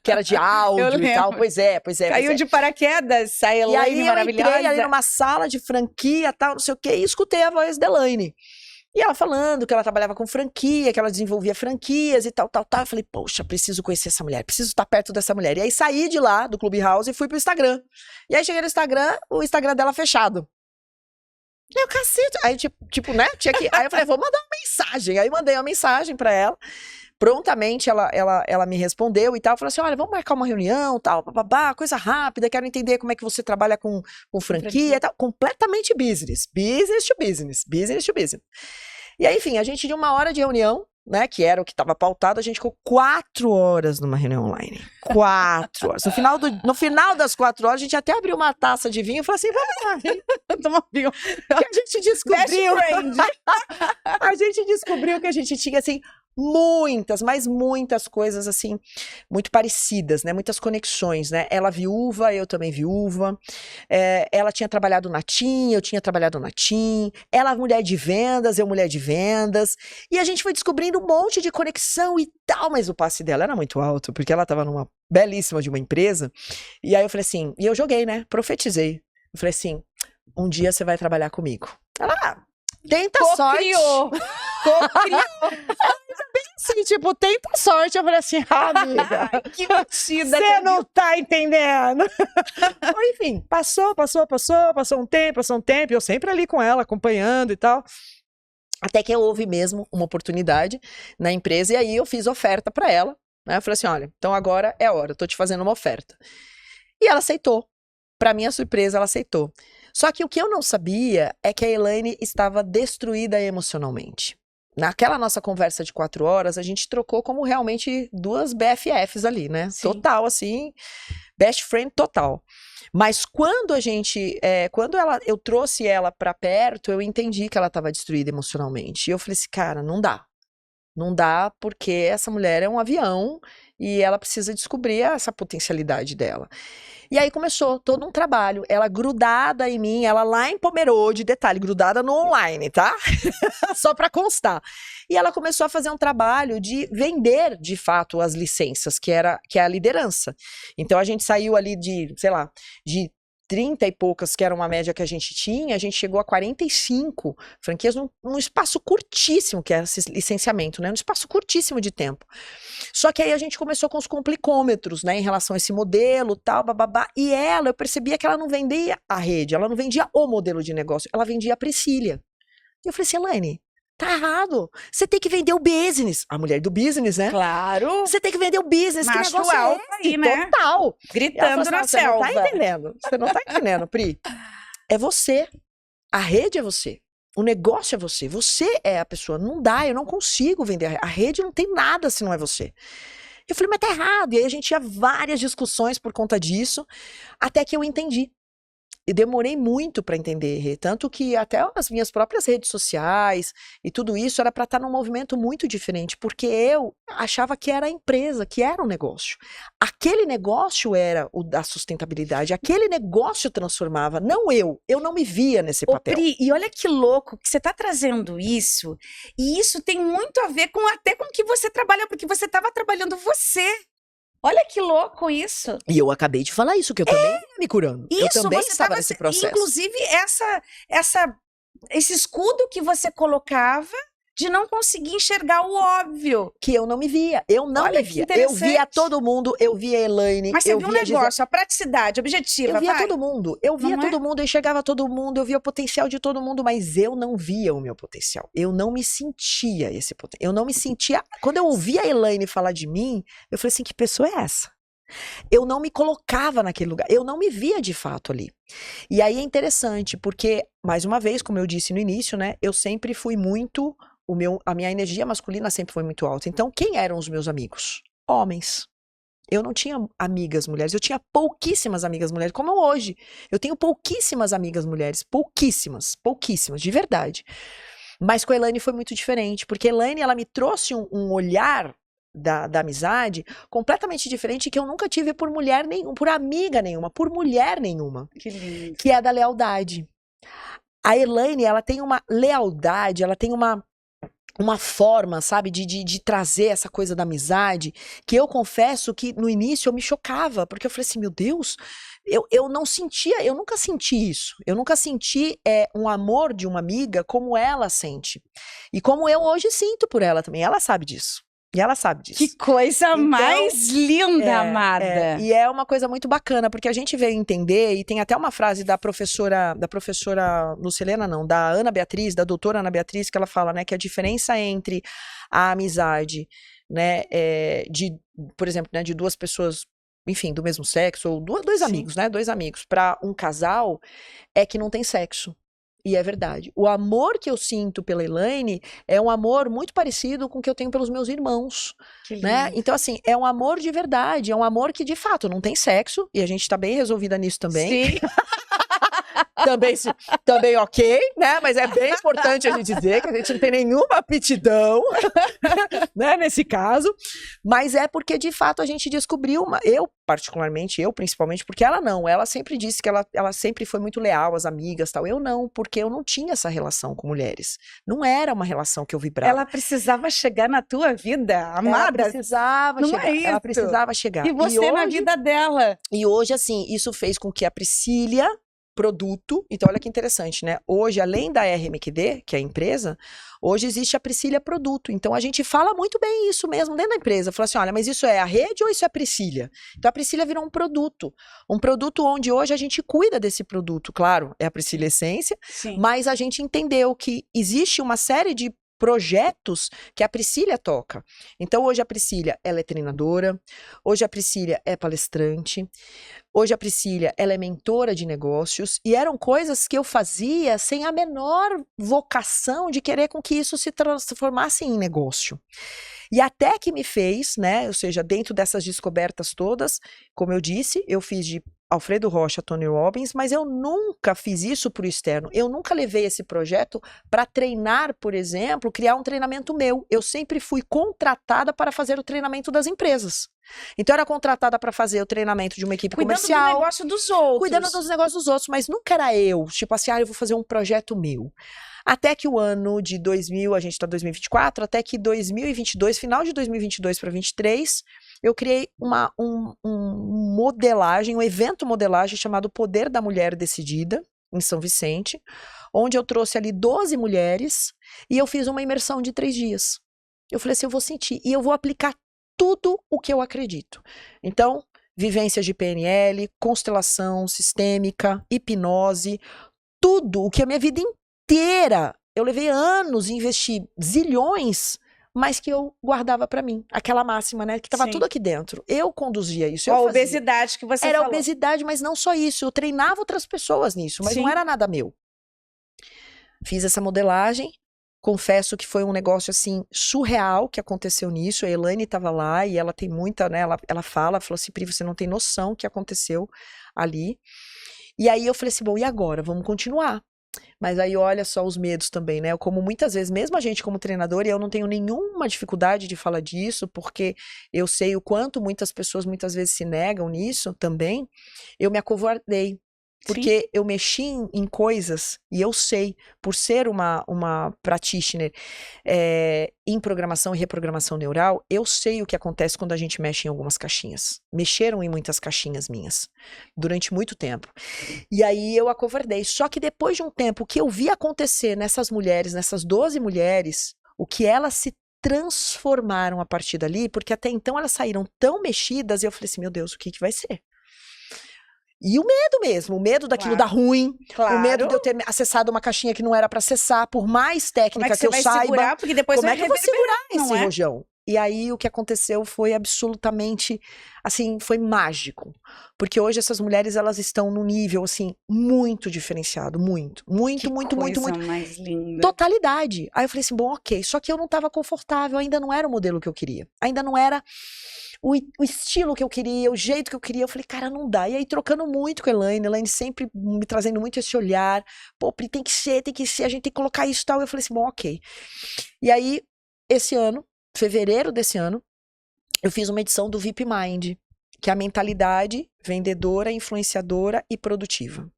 que era de áudio e tal. Pois é. Caiu de paraquedas, a Elaine, e aí eu entrei ali maravilhosa. numa sala de franquia, tal, não sei o quê, e escutei a voz da Elaine. E ela falando que ela trabalhava com franquia, que ela desenvolvia franquias e tal. Eu falei, poxa, preciso conhecer essa mulher, preciso estar perto dessa mulher. E aí saí de lá, do Clubhouse, e fui pro Instagram. E aí cheguei no Instagram, o Instagram dela fechado. E eu, cacete. Aí, tipo, né? Aí eu falei, vou mandar uma mensagem. Aí mandei uma mensagem pra ela. Prontamente ela me respondeu e tal. Falou assim: olha, vamos marcar uma reunião, tal, babá, coisa rápida. Quero entender como é que você trabalha com franquia e tal. Completamente business. Business to business. E aí, enfim, a gente de 1 hora de reunião, né, que era o que estava pautado, a gente ficou 4 horas numa reunião online. 4 horas. No final das 4 horas, a gente até abriu uma taça de vinho e falou assim, vamos lá, tomar vinho. Que a gente descobriu... a gente descobriu que a gente tinha, assim, muitas, mas muitas coisas assim, muito parecidas, né? Muitas conexões, né? Ela viúva, eu também viúva. Ela tinha trabalhado na TIM, eu tinha trabalhado na TIM. Ela mulher de vendas, eu mulher de vendas. E a gente foi descobrindo um monte de conexão e tal, mas o passe dela era muito alto, porque ela estava numa belíssima de uma empresa. E aí eu falei assim, e eu joguei, né? Profetizei. Eu falei assim, um dia você vai trabalhar comigo. Ela, tenta sorte. Co-criou. Assim, tipo, tenta sorte. Eu falei assim, amiga, que mentira. Você não tá entendendo. Enfim, passou um tempo, eu sempre ali com ela, acompanhando e tal. Até que houve mesmo uma oportunidade na empresa, e aí eu fiz oferta pra ela, né? Eu falei assim, olha, então agora é a hora, eu tô te fazendo uma oferta. E ela aceitou. Pra minha surpresa, ela aceitou. Só que o que eu não sabia é que a Elaine estava destruída emocionalmente. Naquela nossa conversa de 4 horas, a gente trocou como realmente 2 BFFs ali, né? Sim. Total, assim, best friend total. Mas quando eu trouxe ela pra perto, eu entendi que ela estava destruída emocionalmente. E eu falei assim, cara, não dá. Não dá porque essa mulher é um avião e ela precisa descobrir essa potencialidade dela. E aí começou todo um trabalho, ela grudada em mim, ela lá em Pomerode, detalhe, grudada no online, tá? Só pra constar. E ela começou a fazer um trabalho de vender, de fato, as licenças, que é a liderança. Então a gente saiu ali de, sei lá, de 30 e poucas, que era uma média que a gente tinha, a gente chegou a 45 franquias num espaço curtíssimo, que é esse licenciamento, né? Num espaço curtíssimo de tempo. Só que aí a gente começou com os complicômetros, né? Em relação a esse modelo, tal, bababá. E eu percebia que ela não vendia a rede, ela não vendia o modelo de negócio, ela vendia a Priscília. E eu falei assim, Elaine, tá errado. Você tem que vender o business. A mulher do business, né? Claro. Você tem que vender o business. Macho que negócio alto é esse? aí, né? Total. Gritando na selva. Você não tá entendendo. Você não tá entendendo, Pri. É você. A rede é você. O negócio é você. Você é a pessoa. Não dá, eu não consigo vender a rede. A rede não tem nada se não é você. Eu falei, mas tá errado. E aí a gente tinha várias discussões por conta disso, até que eu entendi. E demorei muito para entender, tanto que até as minhas próprias redes sociais e tudo isso era para estar num movimento muito diferente, porque eu achava que era a empresa, que era um negócio. Aquele negócio era o da sustentabilidade, aquele negócio transformava, não eu não me via nesse papel. Pri, e olha que louco que você está trazendo isso, e isso tem muito a ver até com o que você trabalha, porque você estava trabalhando você. Olha que louco isso. E eu acabei de falar isso, que eu também ia me curando. Isso, eu também você estava nesse processo. Inclusive, esse escudo que você colocava de não conseguir enxergar o óbvio. Que eu não me via, eu não me via. Eu via todo mundo, eu via a Elaine, mas você eu viu via um negócio, a praticidade, objetiva, eu via todo mundo, eu enxergava todo mundo, eu via o potencial de todo mundo, mas eu não via o meu potencial. Eu não me sentia esse potencial. Eu não me sentia. Quando eu ouvia a Elaine falar de mim, eu falei assim, que pessoa é essa? Eu não me colocava naquele lugar, eu não me via de fato ali. E aí é interessante, porque, mais uma vez, como eu disse no início, né, eu sempre fui muito, a minha energia masculina sempre foi muito alta. Então, quem eram os meus amigos? Homens. Eu não tinha amigas mulheres, eu tinha pouquíssimas amigas mulheres, como hoje. Eu tenho pouquíssimas amigas mulheres, pouquíssimas, de verdade. Mas com a Elaine foi muito diferente, porque a Elaine, ela me trouxe um olhar da amizade completamente diferente que eu nunca tive por mulher nenhuma, por amiga nenhuma, por mulher nenhuma. Que lindo. Que é a da lealdade. A Elaine, ela tem uma lealdade, ela tem uma forma, sabe, de trazer essa coisa da amizade, que eu confesso que no início eu me chocava, porque eu falei assim, meu Deus, eu não sentia, eu nunca senti isso, eu nunca senti um amor de uma amiga como ela sente, e como eu hoje sinto por ela também, ela sabe disso. E ela sabe disso. Que coisa então, mais linda, amada. E é uma coisa muito bacana, porque a gente veio entender, e tem até uma frase da professora Lucilena, não, da Ana Beatriz, da doutora Ana Beatriz, que ela fala, né, que a diferença entre a amizade, né, por exemplo, né, de 2 pessoas, enfim, do mesmo sexo, ou dois amigos, né, 2 amigos, para um casal, é que não tem sexo. E é verdade. O amor que eu sinto pela Elaine é um amor muito parecido com o que eu tenho pelos meus irmãos, né? Então, assim, é um amor de verdade, é um amor que, de fato, não tem sexo, e a gente tá bem resolvida nisso também. Sim. também ok, né? Mas é bem importante a gente dizer que a gente não tem nenhuma aptidão, né, nesse caso. Mas é porque, de fato, a gente descobriu, eu principalmente, porque ela sempre disse que ela sempre foi muito leal às amigas, tal. Eu não, porque eu não tinha essa relação com mulheres. Não era uma relação que eu vibrava. Ela precisava chegar na tua vida, amada. Ela precisava chegar. E você na vida dela. E hoje, assim, isso fez com que a Priscília produto, então olha que interessante, né? Hoje, além da RMQD, que é a empresa, hoje existe a Priscília Produto. Então a gente fala muito bem isso mesmo dentro da empresa. Fala assim, olha, mas isso é a rede ou isso é a Priscília? Então a Priscília virou um produto onde hoje a gente cuida desse produto. Claro, é a Priscília Essência, Sim. Mas a gente entendeu que existe uma série de projetos que a Priscília toca. Então hoje a Priscília, ela é treinadora, hoje a Priscília é palestrante, hoje a Priscília, ela é mentora de negócios, e eram coisas que eu fazia sem a menor vocação de querer com que isso se transformasse em negócio. E até que me fez, né, ou seja, dentro dessas descobertas todas, como eu disse, eu fiz de Alfredo Rocha, Tony Robbins, mas eu nunca fiz isso para o externo. Eu nunca levei esse projeto para treinar, por exemplo, criar um treinamento meu. Eu sempre fui contratada para fazer o treinamento das empresas. Então, eu era contratada para fazer o treinamento de uma equipe comercial. Cuidando do negócio dos outros. Cuidando dos negócios dos outros, mas nunca era eu. Tipo assim, eu vou fazer um projeto meu. Até que o ano de 2000, a gente está em 2024, até que 2022, final de 2022 para 2023, eu criei uma modelagem, um evento modelagem chamado Poder da Mulher Decidida, em São Vicente, onde eu trouxe ali 12 mulheres e eu fiz uma imersão de 3 dias. Eu falei assim, eu vou sentir e eu vou aplicar tudo o que eu acredito. Então, vivências de PNL, constelação sistêmica, hipnose, tudo o que a minha vida inteira, eu levei anos e investi zilhões, mas que eu guardava pra mim. Aquela máxima, né? Que tava tudo aqui dentro. Eu conduzia isso. A obesidade que você falou. Era obesidade, mas não só isso. Eu treinava outras pessoas nisso, mas não era nada meu. Fiz essa modelagem. Confesso que foi um negócio, assim, surreal que aconteceu nisso. A Elaine estava lá e ela tem muita, né? Ela falou assim, Pri, você não tem noção o que aconteceu ali. E aí eu falei assim, bom, e agora? Vamos continuar. Mas aí olha só os medos também, né? Como muitas vezes, mesmo a gente como treinador, e eu não tenho nenhuma dificuldade de falar disso, porque eu sei o quanto muitas pessoas muitas vezes se negam nisso também, eu me acovardei. Porque eu mexi em coisas, e eu sei, por ser uma practitioner em programação e reprogramação neural, eu sei o que acontece quando a gente mexe em algumas caixinhas. Mexeram em muitas caixinhas minhas, durante muito tempo. E aí eu acovardei. Só que depois de um tempo, o que eu vi acontecer nessas mulheres, nessas 12 mulheres, o que elas se transformaram a partir dali, porque até então elas saíram tão mexidas, e eu falei assim, meu Deus, o que vai ser? E o medo mesmo, o medo daquilo dar ruim, o medo de eu ter acessado uma caixinha que não era para acessar, por mais técnica que eu saiba. Segurar, porque depois como é que eu vou segurar esse rojão? E aí o que aconteceu foi absolutamente, assim, foi mágico. Porque hoje essas mulheres, elas estão num nível, assim, muito diferenciado, muito. Muito. Mais linda. Totalidade. Aí eu falei assim, bom, ok, só que eu não estava confortável, ainda não era o modelo que eu queria. Ainda não era o estilo que eu queria, o jeito que eu queria. Eu falei, cara, não dá. E aí, trocando muito com a Elaine sempre me trazendo muito esse olhar. Pô, Pri, tem que ser, a gente tem que colocar isso e tal. Eu falei assim, bom, ok. E aí, esse ano, fevereiro desse ano, eu fiz uma edição do VIP Mind, que é a mentalidade vendedora, influenciadora e produtiva.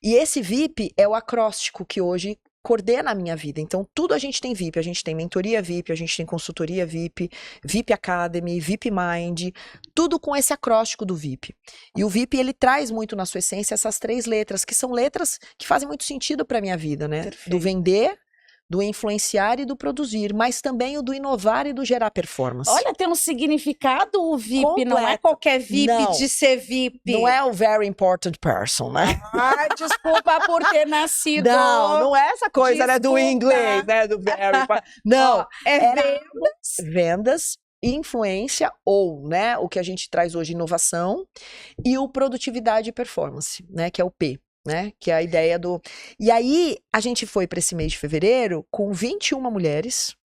E esse VIP é o acróstico que hoje coordena a minha vida. Então, tudo a gente tem VIP. A gente tem mentoria VIP, a gente tem consultoria VIP, VIP Academy, VIP Mind, tudo com esse acróstico do VIP. E o VIP, ele traz muito na sua essência essas 3 letras, que são letras que fazem muito sentido para a minha vida, né? Perfeito. Do vender, do influenciar e do produzir, mas também o do inovar e do gerar performance. Olha, tem um significado o VIP, completo. Não é qualquer VIP não, de ser VIP. Não é o very important person, né? Ai, desculpa por ter nascido. Não é essa coisa, desculpa. Né, do inglês, né, do very important. Não, vendas, influência ou, né, o que a gente traz hoje, inovação, e o produtividade e performance, né, que é o P. Né? Que é a ideia do... E aí, a gente foi para esse mês de fevereiro com 21 mulheres.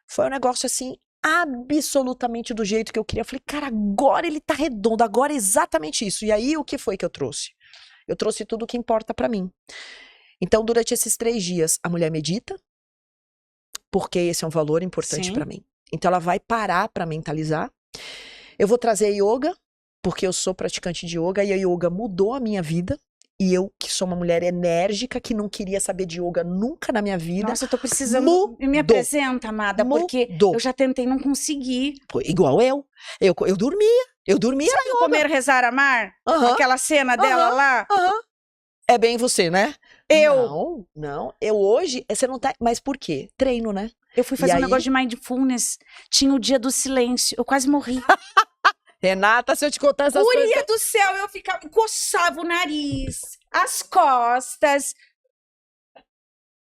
Foi um negócio assim, absolutamente do jeito que eu queria. Eu falei, cara, agora ele tá redondo, agora é exatamente isso. E aí, o que foi que eu trouxe? Eu trouxe tudo o que importa pra mim. Então, durante esses 3 dias, a mulher medita, porque esse é um valor importante Sim. pra mim. Então, ela vai parar pra mentalizar. Eu vou trazer yoga, porque eu sou praticante de yoga, e a yoga mudou a minha vida. E eu, que sou uma mulher enérgica, que não queria saber de yoga nunca na minha vida. Nossa, eu tô precisando. Mudou. Me apresenta, amada, porque Mudou. eu já tentei, não consegui. Foi igual eu. Eu dormia. Eu dormia Sabe na yoga. Comer, Rezar, Amar? Aham. Aquela cena dela lá? Aham. É bem você, né? Eu. Não. Eu hoje, você não tá... Mas por quê? Treino, né? Eu fui E fazer um aí? negócio de mindfulness. Tinha o dia do silêncio. Eu quase morri. Renata, se eu te contar essas coisas... Guria do céu, eu ficava, coçava o nariz, as costas.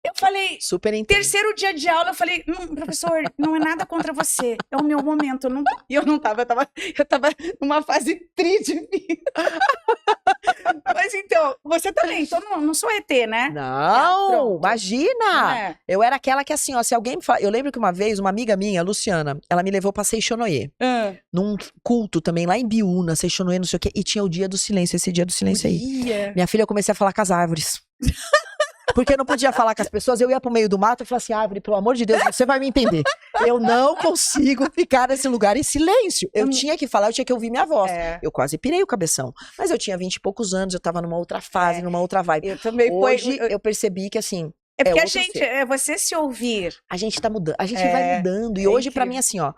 Eu falei, Super entendo. terceiro dia de aula, eu falei, professor, não é nada contra você, é o meu momento. E eu não tava, eu tava numa fase de vida. Mas então, você também, então não sou ET, né? Não, pronto. imagina! Não é? Eu era aquela que assim, ó, se alguém me fala... Eu lembro que uma vez, uma amiga minha, Luciana, ela me levou pra Seixonoye, num culto também, lá em Biúna, Seixonoye, não sei o quê, e tinha o dia do silêncio, esse dia do silêncio aí. Guria. Minha filha, eu comecei a falar com as árvores. Porque eu não podia falar com as pessoas, eu ia pro meio do mato e falava assim, árvore, pelo amor de Deus, você vai me entender. Eu não consigo ficar nesse lugar em silêncio. Eu tinha que falar, eu tinha que ouvir minha voz. É. Eu quase pirei o cabeção. Mas eu tinha 20 e poucos anos, eu tava numa outra fase, numa outra vibe. Eu também Hoje eu percebi que assim, É porque a outro gente, ser. é você se ouvir. A gente tá mudando, a gente É, vai mudando. E é hoje, pra incrível. mim, assim, ó,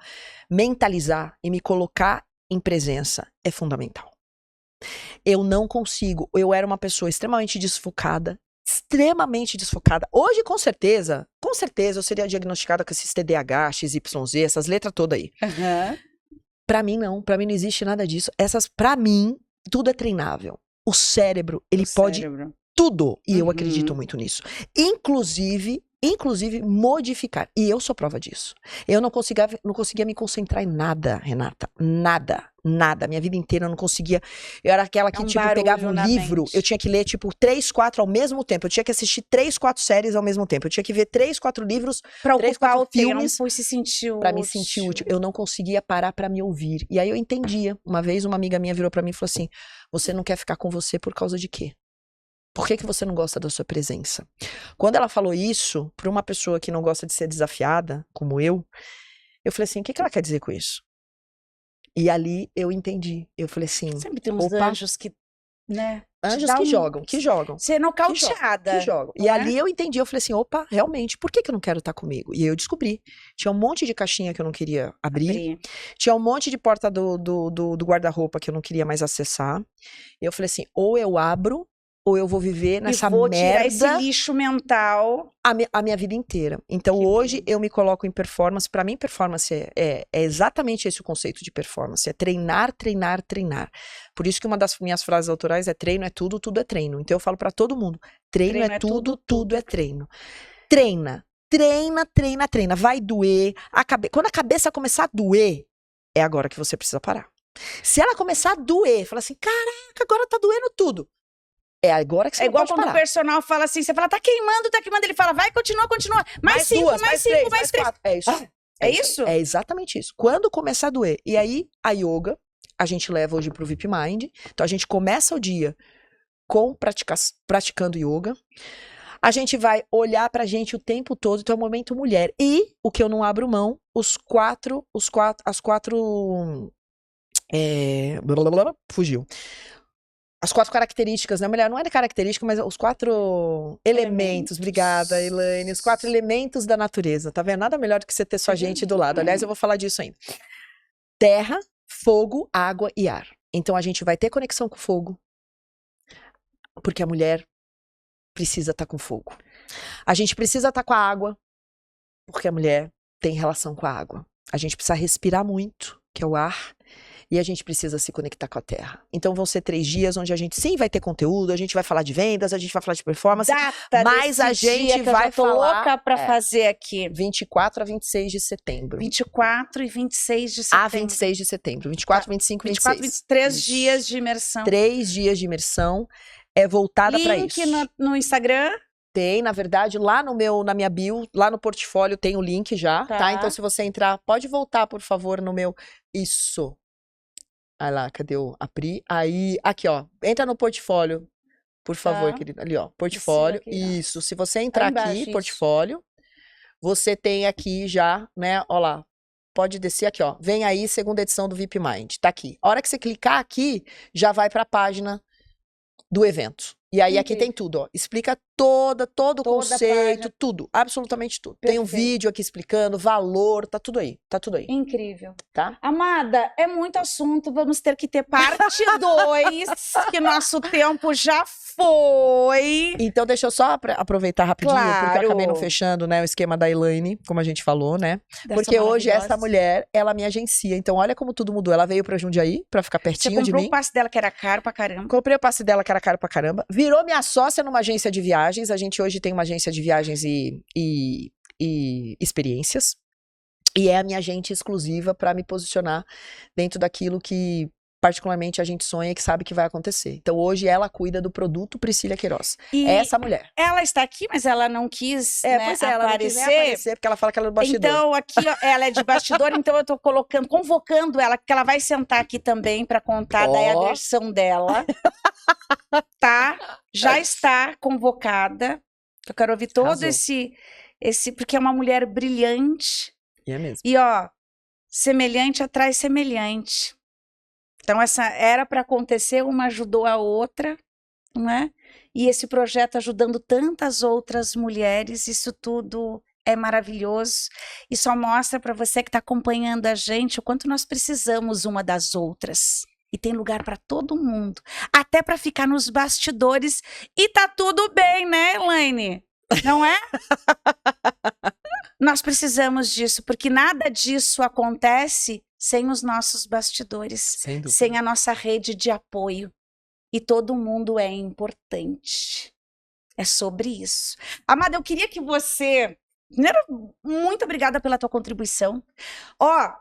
mentalizar e me colocar em presença é fundamental. Eu não consigo, eu era uma pessoa extremamente desfocada. Hoje, com certeza, eu seria diagnosticada com esses TDAH, XYZ, essas letras todas aí. Pra mim, não existe nada disso. Pra mim, tudo é treinável. O cérebro, ele pode tudo. E eu acredito muito nisso. Inclusive modificar. E eu sou prova disso. Eu não conseguia me concentrar em nada, Renata. Nada. Minha vida inteira eu não conseguia. Eu era aquela que, tipo, pegava um livro, eu tinha que ler, tipo, 3, 4 ao mesmo tempo. Eu tinha que assistir 3, 4 séries ao mesmo tempo. Eu tinha que ver 3, 4 livros, Pra 3, ocupar 4 o filmes. tempo e se sentir Pra me sentir útil. Eu não conseguia parar pra me ouvir. E aí eu entendia. Uma vez uma amiga minha virou pra mim e falou assim, você não quer ficar com você por causa de quê? Por que você não gosta da sua presença? Quando ela falou isso, pra uma pessoa que não gosta de ser desafiada, como eu falei assim, o que ela quer dizer com isso? E ali eu entendi. Eu falei assim, Sempre tem uns opa, anjos que, né? anjos que jogam. Ser nocauteada. Que jogam. E não é? ali eu entendi, eu falei assim, opa, realmente, por que eu não quero estar comigo? E aí eu descobri. Tinha um monte de caixinha que eu não queria abrir. Tinha um monte de porta do guarda-roupa que eu não queria mais acessar. E eu falei assim, ou eu abro, ou eu vou viver nessa e vou merda tirar esse lixo mental. a minha vida inteira. Então, hoje, eu me coloco em performance. Pra mim, performance é exatamente esse o conceito de performance. É treinar. Por isso que uma das minhas frases autorais é treino é tudo, tudo é treino. Então, eu falo pra todo mundo, treino é tudo, tudo é treino. Treina. Vai doer. Quando a cabeça começar a doer, é agora que você precisa parar. Se ela começar a doer, fala assim, caraca, agora tá doendo tudo. É agora que você É não igual pode quando parar. o personal fala assim, você fala, tá queimando. Ele fala, vai, continua. Mais 5, duas, mais 5, mais 3. 4. É isso. É isso? É exatamente isso. Quando começar a doer. E aí, a yoga, a gente leva hoje pro VIP Mind. Então, a gente começa o dia praticando yoga. A gente vai olhar pra gente o tempo todo. Então, é o momento mulher. E, o que eu não abro mão, fugiu. As 4 características, né, mulher? Não é característica, mas os 4 elementos. Obrigada, Elaine. Os 4 elementos da natureza. Tá vendo? Nada melhor do que você ter sua gente do lado. Aliás, eu vou falar disso ainda. Terra, fogo, água e ar. Então, a gente vai ter conexão com o fogo. Porque a mulher precisa estar com fogo. A gente precisa estar com a água. Porque a mulher tem relação com a água. A gente precisa respirar muito, que é o ar. E a gente precisa se conectar com a terra. Então vão ser 3 dias onde a gente sim vai ter conteúdo, a gente vai falar de vendas, a gente vai falar de performance, mas a gente vai falar louca pra fazer aqui. 24 a 26 de setembro. 24 e 26 de setembro. A 26 de setembro. 24, 25 e 26. 23 dias de imersão. 3 dias de imersão é voltada para isso. Link no Instagram. Tem, na verdade, lá na minha bio, lá no portfólio tem o link já, tá? Então se você entrar, pode voltar, por favor, no meu... Isso. Aí lá, cadê a Pri? Aí, aqui ó, entra no portfólio por favor, Tá. querida. Ali, ó, portfólio. aqui, ó. Isso. Se você entrar embaixo, aqui, isso. portfólio, você tem aqui já, né? Ó lá. Pode descer aqui, ó. Vem aí, segunda edição do VIP Mind. Tá aqui. A hora que você clicar aqui, já vai para a página do evento. E aí aqui tem tudo, ó. Explica todo o Toda a conceito, página. tudo, absolutamente tudo. Tem um Perfeito. vídeo aqui explicando, valor, tá tudo aí, Incrível. tá? Amada, é muito assunto, vamos ter que ter parte 2, que nosso tempo já foi. Então deixa eu só aproveitar rapidinho, porque eu acabei não Claro. fechando, né, o esquema da Elaine, como a gente falou, né? Dessa Porque hoje essa maravilhosa. mulher, ela me agencia. Então olha como tudo mudou. Ela veio pra Jundiaí, pra ficar Você pertinho de comprou mim. o passe dela que era caro pra caramba. Comprei o passe dela, que era caro pra caramba. Virou minha sócia numa agência de viagens. A gente hoje tem uma agência de viagens e experiências. E é a minha agente exclusiva pra me posicionar dentro daquilo que particularmente a gente sonha e que sabe que vai acontecer. Então hoje ela cuida do produto Priscília Queiroz. E É essa mulher. ela está aqui, mas ela não quis, né, Pois é, ela não quis nem aparecer. aparecer porque ela fala que ela é do bastidor. Então, aqui ó, ela é de bastidor, então eu tô convocando ela, porque ela vai sentar aqui também para contar daí a Ó. versão dela. Tá? Já está convocada. Eu quero ouvir todo Arrasou. esse, porque é uma mulher brilhante. E é mesmo. E ó, semelhante atrai semelhante. Então essa era para acontecer, uma ajudou a outra, não é? E esse projeto ajudando tantas outras mulheres, isso tudo é maravilhoso e só mostra para você que está acompanhando a gente o quanto nós precisamos uma das outras. E tem lugar para todo mundo, até para ficar nos bastidores e tá tudo bem, né, Elaine? Não é? Nós precisamos disso, porque nada disso acontece sem os nossos bastidores, Sem dúvida. sem a nossa rede de apoio. E todo mundo é importante. É sobre isso. Amada, eu queria que você... Primeiro, muito obrigada pela tua contribuição. Ó,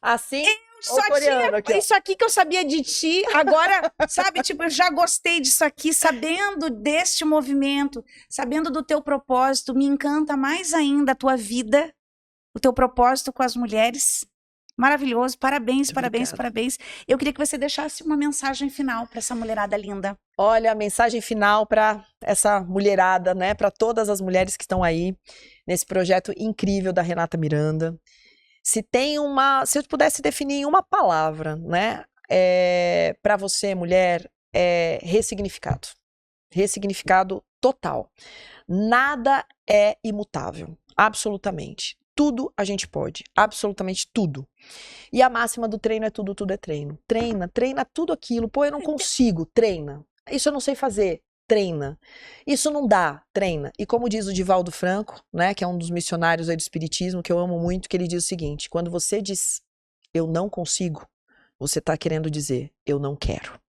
Assim, só coreano aqui, ó. isso aqui que eu sabia de ti. Agora, sabe, tipo, eu já gostei disso aqui, sabendo deste movimento, sabendo do teu propósito, me encanta mais ainda a tua vida, o teu propósito com as mulheres. Maravilhoso, parabéns, Muito parabéns, obrigada. parabéns. Eu queria que você deixasse uma mensagem final para essa mulherada linda. Olha, a mensagem final para essa mulherada, né? Para todas as mulheres que estão aí nesse projeto incrível da Renata Miranda. Se eu pudesse definir em uma palavra, né? Para você, mulher, é ressignificado. Ressignificado total. Nada é imutável, absolutamente. Tudo a gente pode, absolutamente tudo. E a máxima do treino é tudo, tudo é treino. Treina, treina tudo aquilo. Pô, eu não consigo, treina. Isso eu não sei fazer, treina. Isso não dá, treina. E como diz o Divaldo Franco, né, que é um dos missionários aí do espiritismo, que eu amo muito, que ele diz o seguinte: quando você diz eu não consigo, você tá querendo dizer eu não quero.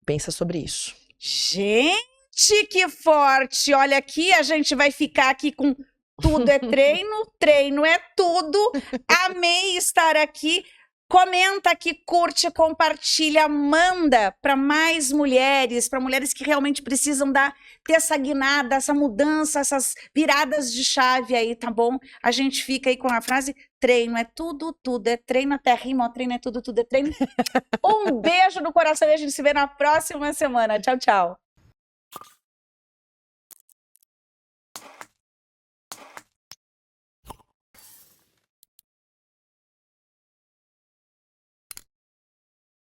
Pensa sobre isso. Gente, que forte! Olha aqui, a gente vai ficar aqui com tudo é treino, treino é tudo. Amei estar aqui. Comenta aqui, curte, compartilha, manda para mais mulheres, para mulheres que realmente precisam ter essa guinada, essa mudança, essas viradas de chave aí, tá bom? A gente fica aí com a frase: treino é tudo, tudo é treino, até rima, ó, treino é tudo, tudo é treino. Um beijo no coração e a gente se vê na próxima semana. Tchau, tchau.